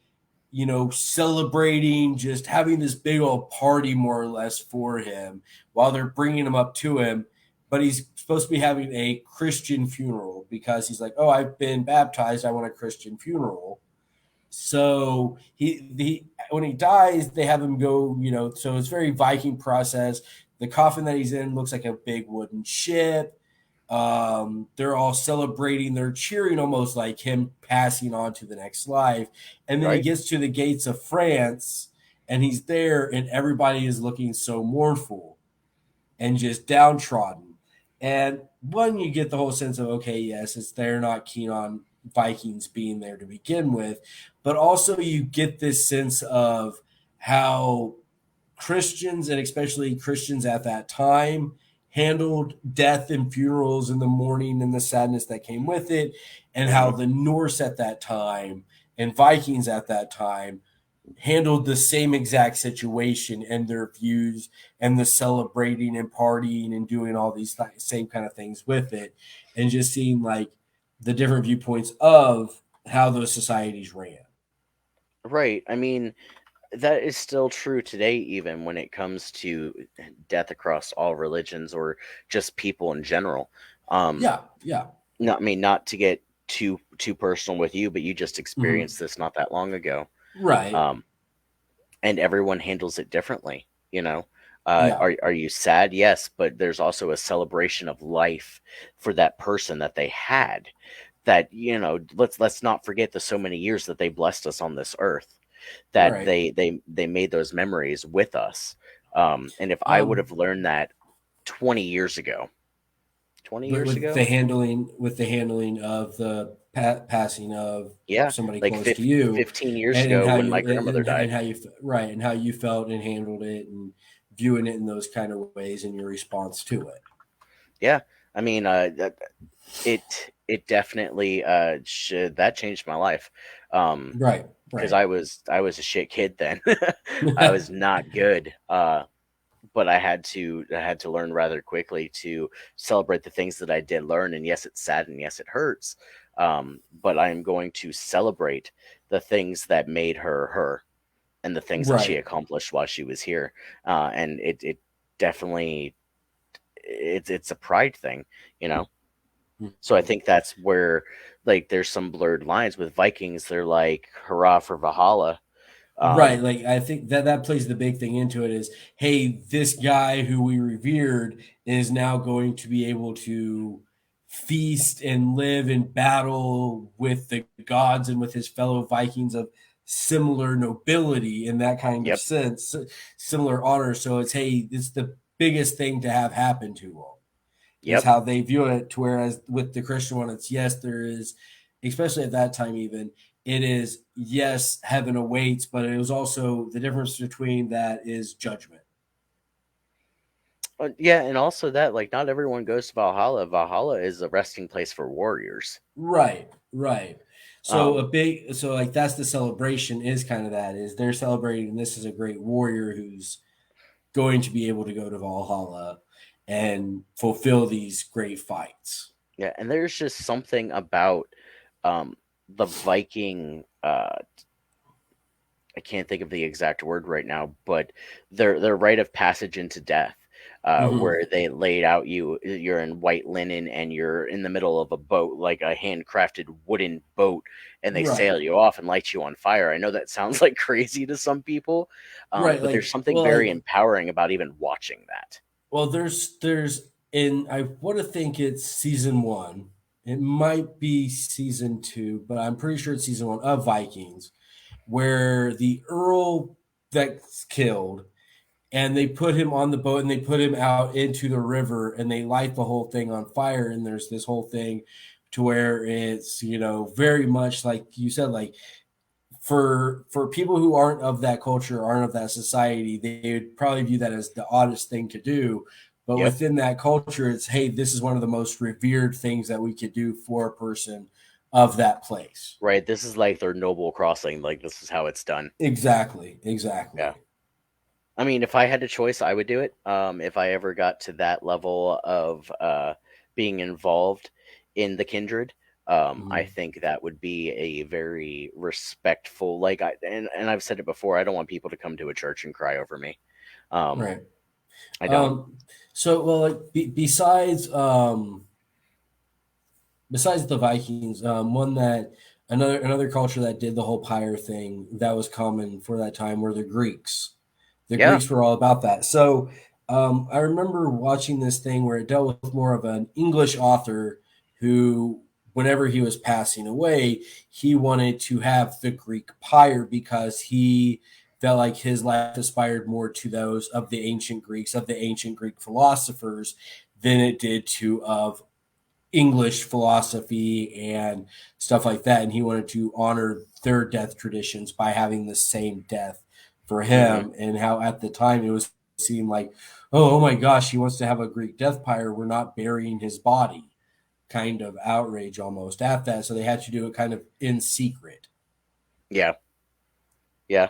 celebrating, just having this big old party more or less for him while they're bringing him up to him. But he's supposed to be having a Christian funeral because he's like, oh, I've been baptized. I want a Christian funeral. So he when he dies, they have him go, so it's very Viking process. The coffin that he's in looks like a big wooden ship. They're all celebrating, they're cheering almost like him passing on to the next life. And then he Right, gets to the gates of France and he's there, and everybody is looking so mournful and just downtrodden. And one, you get the whole sense of, okay, yes, it's they're not keen on Vikings being there to begin with, but also you get this sense of how Christians, and especially Christians at that time, handled death and funerals in the mourning and the sadness that came with it, and how hmm the Norse at that time and Vikings at that time handled the same exact situation and their views and the celebrating and partying and doing all these same kind of things with it, and just seeing like the different viewpoints of how those societies ran. right. I mean, that is still true today, even when it comes to death across all religions or just people in general. Um, Yeah, yeah, not I mean, not to get too personal with you, but you just mm-hmm. experienced this not that long ago. Right, Um, and everyone handles it differently, you know. yeah, Are you sad? Yes, but there's also a celebration of life for that person that they had. That, let's not forget the so many years that they blessed us on this earth, that right. they made those memories with us. And if I would Um, have learned that 20 years ago, 20 years with the ago, handling of the passing of yeah, somebody like close to you, 15 years and ago how when you my grandmother and died. how you right, and how you felt and handled it, and viewing it in those kind of ways and your response to it. Yeah, I mean, it definitely should that changed my life. Right, Because right. I was a shit kid then. I was not good. But I had to learn rather quickly to celebrate the things that I did learn. And yes, it's sad and yes, it hurts. But I am going to celebrate the things that made her her and the things that she Right. accomplished while she was here. And it definitely it's a pride thing, you know. So I Mhm. think that's where, like, there's some blurred lines with Vikings. They're like hurrah for Valhalla. Right, Um, like I think that plays the big thing into it is, hey, this guy who we revered is now going to be able to feast and live in battle with the gods and with his fellow Vikings of similar nobility in that kind of yep, sense, similar honor. So it's, hey, it's the biggest thing to have happen to him is yep. how they view it. To whereas with the Christian one, it's yes, there is, especially at that time, even it is yes, heaven awaits, but it was also the difference between that is judgment. Yeah, and also that, like, not everyone goes to Valhalla. Valhalla is a resting place for warriors. Right, right. So Um, a big, so like that's the celebration is kind of that is they're celebrating this is a great warrior who's going to be able to go to Valhalla and fulfill these great fights. yeah, and there's just something about um, the Viking. I can't think of the exact word right now, but their rite of passage into death, Mm-hmm. where they laid out you're in white linen and you're in the middle of a boat, like a handcrafted wooden boat, and they Right, sail you off and light you on fire. I know that sounds like crazy to some people, right. but there's Like, something well, very like empowering about even watching that. Well, there's in I want to think it's season one. It might be season two, but I'm pretty sure it's season one of Vikings, where the Earl that's killed, and they put him on the boat and they put him out into the river and they light the whole thing on fire. And there's this whole thing to where it's, very much like you said, like for people who aren't of that culture, aren't of that society, they would probably view that as the oddest thing to do. But Yep. within that culture, it's, hey, this is one of the most revered things that we could do for a person of that place. Right. This is like their noble crossing. Like this is how it's done. Exactly, Yeah. exactly. I mean, if I had a choice, I would do it. If I ever got to that level of being involved in the kindred, I Mhm. think that would be a very respectful. Like and I've said it before. I don't want people to come to a church and cry over me. Um, Right. I don't. Um, so, well, like, besides the Vikings, one that another culture that did the whole pyre thing that was common for that time were the Greeks. The Yeah. Greeks were all about that. So I remember watching this thing where it dealt with more of an English author who, whenever he was passing away, he wanted to have the Greek pyre because he felt like his life aspired more to those of the ancient Greeks, of the ancient Greek philosophers, than it did to of English philosophy and stuff like that. And he wanted to honor their death traditions by having the same death for Hmm. him. And how at the time it was seen like, oh my gosh, he wants to have a Greek death pyre. We're not burying his body. Kind of outrage almost at that. So they had to do it kind of in secret. Yeah. Yeah.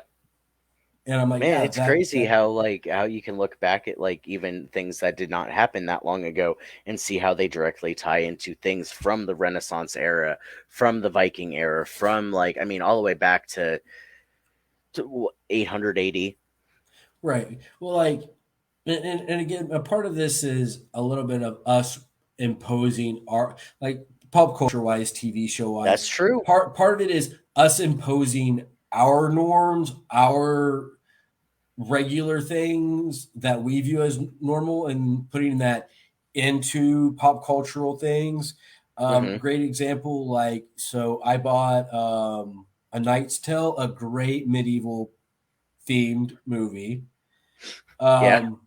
And I'm like, Man, yeah, it's crazy how how you can look back at like even things that did not happen that long ago and see how they directly tie into things from the Renaissance era, from the Viking era, from like I mean all the way back to 800 AD. right. Well, like, and again, a part of this is a little bit of us imposing our, like, pop culture wise, TV show wise. That's true. Part of it is us imposing our norms, our regular things that we view as normal, and putting that into pop cultural things. Hmm. Great example, like, so I bought A Knight's Tale, a great medieval themed movie. Yeah. Um,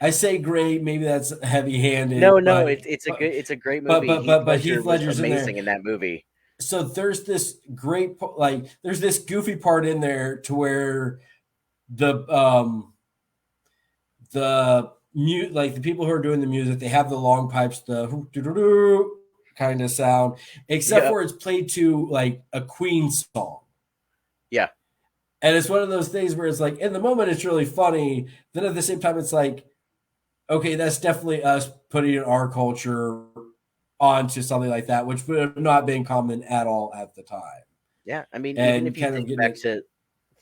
I say great, maybe that's heavy No, handed, no, but it's a great movie. Heath but Ledger Heath was Ledger's in there. amazing in that movie. So there's this great, like, there's this goofy part in there to where the like the people who are doing the music, they have the long pipes, the kind of sound, except Yep. for it's played to like a Queen song. Yeah. And it's one of those things where it's like, in the moment it's really funny, then at the same time it's like, okay, that's definitely us putting our culture onto something like that, which would have not been common at all at the time. Yeah. I mean, even And if you kind of think getting back it. to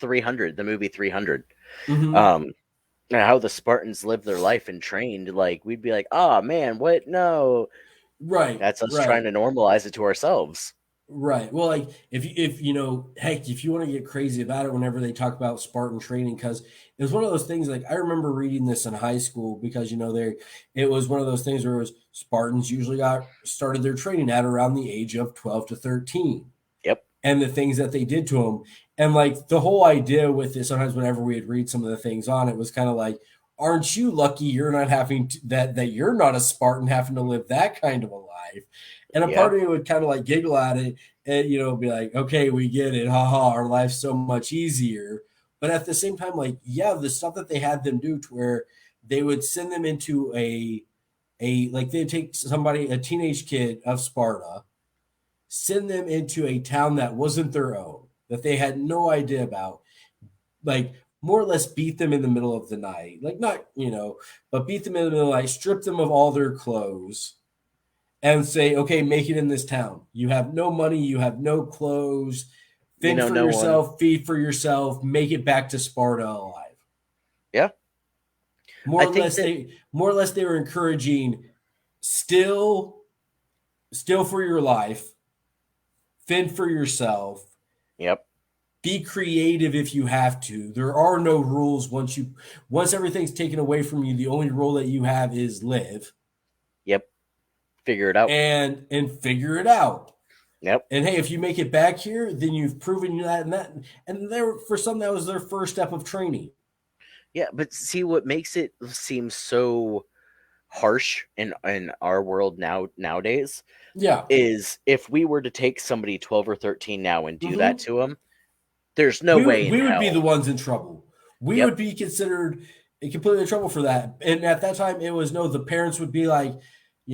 300, the movie 300, Mm-hmm. um, how the Spartans lived their life and trained, like we'd be like, "Oh man, what? No." Right, That's us trying right. to normalize it to ourselves. Right. Well, like, if you know, heck, if you want to get crazy about it, whenever they talk about Spartan training, because it was one of those things. Like, I remember reading this in high school because, there it was one of those things where it was Spartans usually got started their training at around the age of 12 to 13, Yep. and the things that they did to them. And like the whole idea with this, sometimes whenever we would read some of the things on it, was kind of like, aren't you lucky you're not having that you're not a Spartan having to live that kind of a life? And a Yeah. part of me would kind of like giggle at it and, be like, okay, we get it. Haha, our life's so much easier. But at the same time, like, yeah, the stuff that they had them do, to where they would send them into like, they'd take somebody, a teenage kid of Sparta, send them into a town that wasn't their own, that they had no idea about, like, more or less beat them in the middle of the night. Like, not, but beat them in the middle of the night, strip them of all their clothes, and say, okay, make it in this town. You have no money, you have no clothes, You fend know, for no one. yourself, feed for yourself, make it back to Sparta alive. Yeah. More I or think less that, they more or less they were encouraging, still still for your life, fend for yourself, yep. be creative if you have to. There are no rules once everything's taken away from you. The only rule that you have is live Yep. Figure it out. and figure it out. Yep. And hey, if you make it back here, then you've proven that. And there, for some, that was their first step of training. Yeah. But see what makes it seem so harsh in our world nowadays Yeah. is if we were to take somebody 12 or 13 now and do that Mm-hmm. to them, there's no way in We would be hell. the ones in trouble. We Yep. would be considered. It can put you in trouble for that. And at that time, it was no. The parents would be like,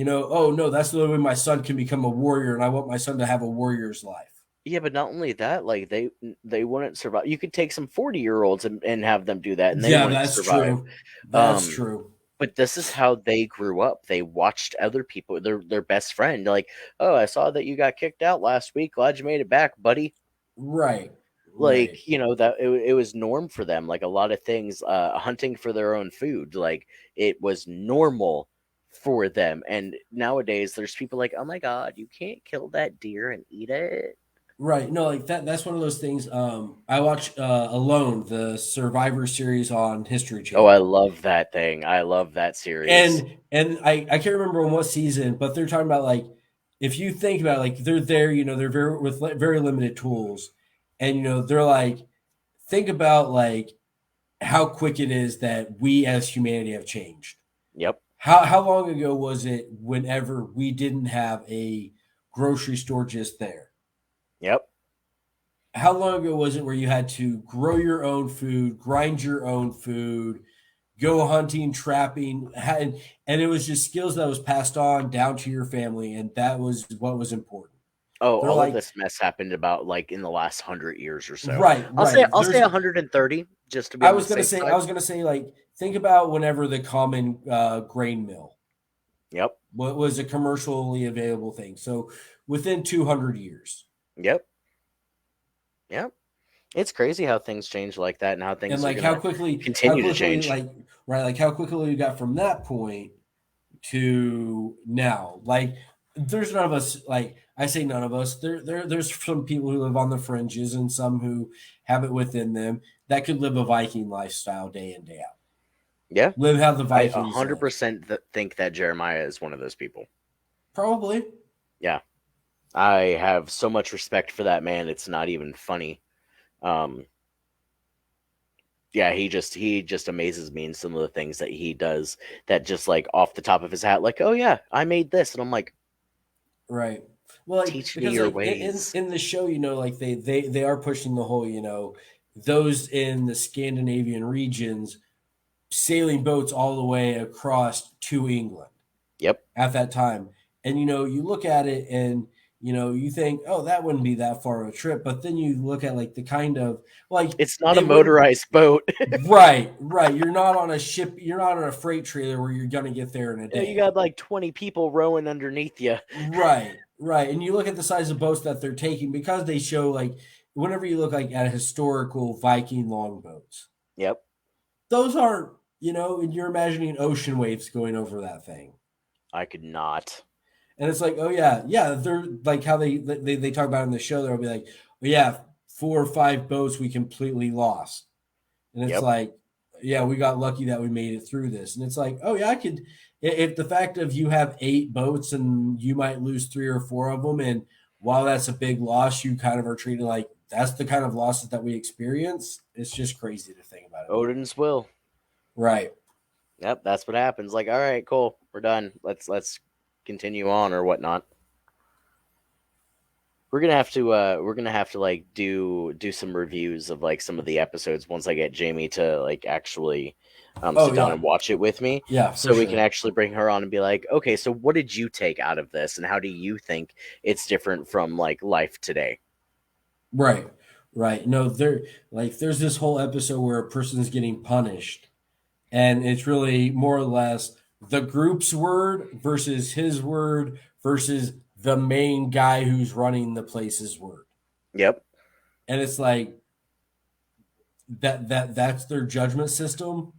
oh no, that's the only way my son can become a warrior, and I want my son to have a warrior's life. Yeah, but not only that, like they wouldn't survive. You could take some 40-year-olds and have them do that, and they Yeah, wouldn't that's survive. true. That's Um, true. but this is how they grew up. They watched other people, their best friend, like, oh, I saw that you got kicked out last week. Glad you made it back, buddy. Right. Right. Like, that it was norm for them. Like a lot of things, hunting for their own food, like it was normal for them. And nowadays, there's people like, oh my god, you can't kill that deer and eat it. Right. No, like that's one of those things. I watch Alone, the Survivor series on History Oh, I Channel. love that thing. I love that series. And I can't remember on what season, but they're talking about like if you think about it, like they're there, they're very with very limited tools, and they're like think about like how quick it is that we as humanity have changed. Yep. How long ago was it whenever we didn't have a grocery store just there? Yep. How long ago was it where you had to grow your own food, grind your own food, go hunting, trapping, and it was just skills that was passed on down to your family, and that was what was important. Oh, They're all of like, this mess happened about like in the last 100 years or so. right, I'll right. say I'll say There's, 130 just to be I on the was gonna safe say, I side. was gonna say, like, think about whenever the common grain mill Yep. was a commercially available thing. So within 200 years, Yep. Yep. It's crazy how things change like that and how and things are like gonna how continue to quickly, change. like, right, like how quickly you got from that point to now. Like there's none of us, like I say none of us. There's some people who live on the fringes and some who have it within them that could live a Viking lifestyle day in, day out. Yeah. Live how the I Vikings lived. 100% think that Jeremiah is one of those people. Probably. Yeah. I have so much respect for that man. It's not even funny. Um, yeah, he just amazes me in some of the things that he does that just like off the top of his hat, like, oh yeah, I made this, and I'm like, Right. Well, like teach me because your like ways. in the show, like they are pushing the whole, those in the Scandinavian regions sailing boats all the way across to England Yep. at that time. And you look at it and you think, oh, that wouldn't be that far of a trip. But then you look at like the kind of like It's not a they wouldn't. motorized boat. Right, right. You're not on a ship. You're not on a freight trailer where you're gonna get there in a You day. got like 20 people rowing underneath you. Right, right. And you look at the size of boats that they're taking because they show like whenever you look like at historical Viking longboats, Yep. those aren't and you're imagining ocean waves going over that thing. I could not. And it's like, oh yeah, yeah, they're like how they talk about it in the show. They'll be like, oh, yeah, 4 or 5 boats we completely lost, and it's Yep. like, yeah, we got lucky that we made it through this. And it's like, oh yeah, I could. If the fact of you have 8 boats and you might lose 3 or 4 of them, and while that's a big loss, you kind of are treated like that's the kind of losses that we experience. It's just crazy to think about it. Odin's will. Right. Yep, that's what happens. Like, all right, cool, we're done. Let's continue on or whatnot. We're gonna have to like do some reviews of like some of the episodes once I get Jamie to like actually Oh sit down yeah, and watch it with me, yeah, for so we can sure. actually bring her on and be like, okay, so what did you take out of this, and how do you think it's different from like life today? Right. Right. No, there's this whole episode where a person's getting punished, and it's really more or less the group's word versus his word versus the main guy who's running the place's word. Yep. And it's like that's their judgment system.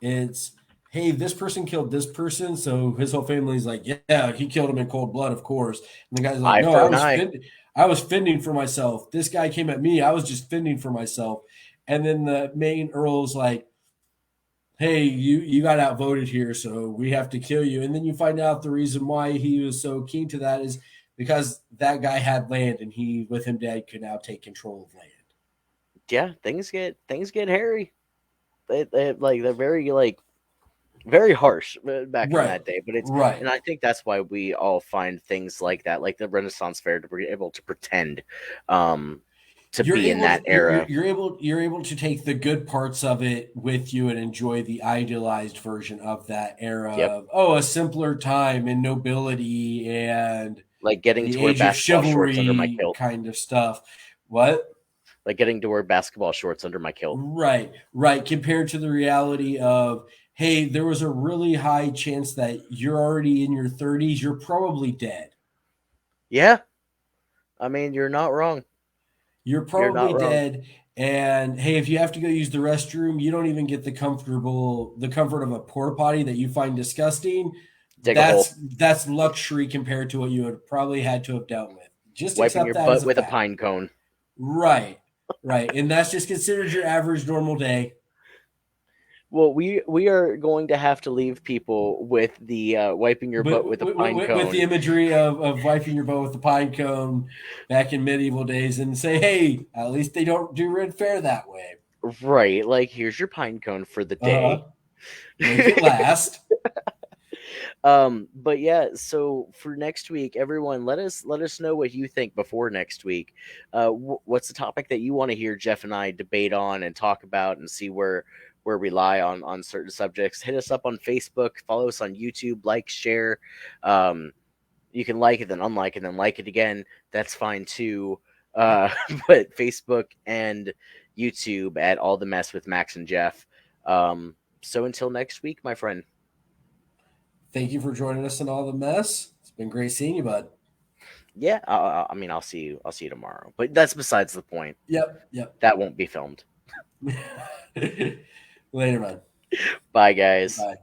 It's hey, this person killed this person, so his whole family's like, yeah, he killed him in cold blood, of course. And the guy's like, Eye no, for an eye. I was fending for myself. This guy came at me, I was just fending for myself. And then the main earl's like, hey, you got outvoted here, so we have to kill you. And then you find out the reason why he was so keen to that is because that guy had land, and he, with him dead, could now take control of land. Yeah, things get hairy. They're very like very harsh back in Right, that day, but it's right, and I think that's why we all find things like that, like the Renaissance fair, to be able to pretend um to be in that era. You're able to take the good parts of it with you and enjoy the idealized version of that era Yep. of, oh, a simpler time and nobility and Like getting the to wear age of basketball shorts under my chivalry kilt. kind of stuff. What? Like getting to wear basketball shorts under my kilt. Right, right. Compared to the reality of, hey, there was a really high chance that you're already in your 30s, you're probably dead. Yeah. I mean, you're not wrong. You're You're not probably wrong. dead. And hey, if you have to go use the restroom, you don't even get the comfort of a porta potty that you find disgusting. Dig a hole. That's luxury compared to what you would probably had to have dealt with. Just Wiping accept your that as butt a with a fact. pine cone. Right, right. And that's just considered your average normal day. Well, we are going to have to leave people with the wiping your butt with a pine With the cone. imagery of wiping your butt with the pine cone back in medieval days and say, hey, at least they don't do Red Fair that way. Right. Like, here's your pine cone for the Uh huh. day. Make it last. But yeah, so for next week, everyone, let us know what you think before next week. What's the topic that you want to hear Jeff and I debate on and talk about and see where we lie on certain subjects? Hit us up on Facebook, follow us on YouTube, like, share. Um, you can like it, then unlike it, then like it again. That's fine too. Uh, but Facebook and YouTube at All the Mess with Max and Jeff. So until next week, my friend. Thank you for joining us in all the mess. It's been great seeing you, bud. Yeah, I mean, I'll see you. I'll see you tomorrow. But that's besides the point. Yep, yep. That won't be filmed. Later, man. Bye, guys. Bye.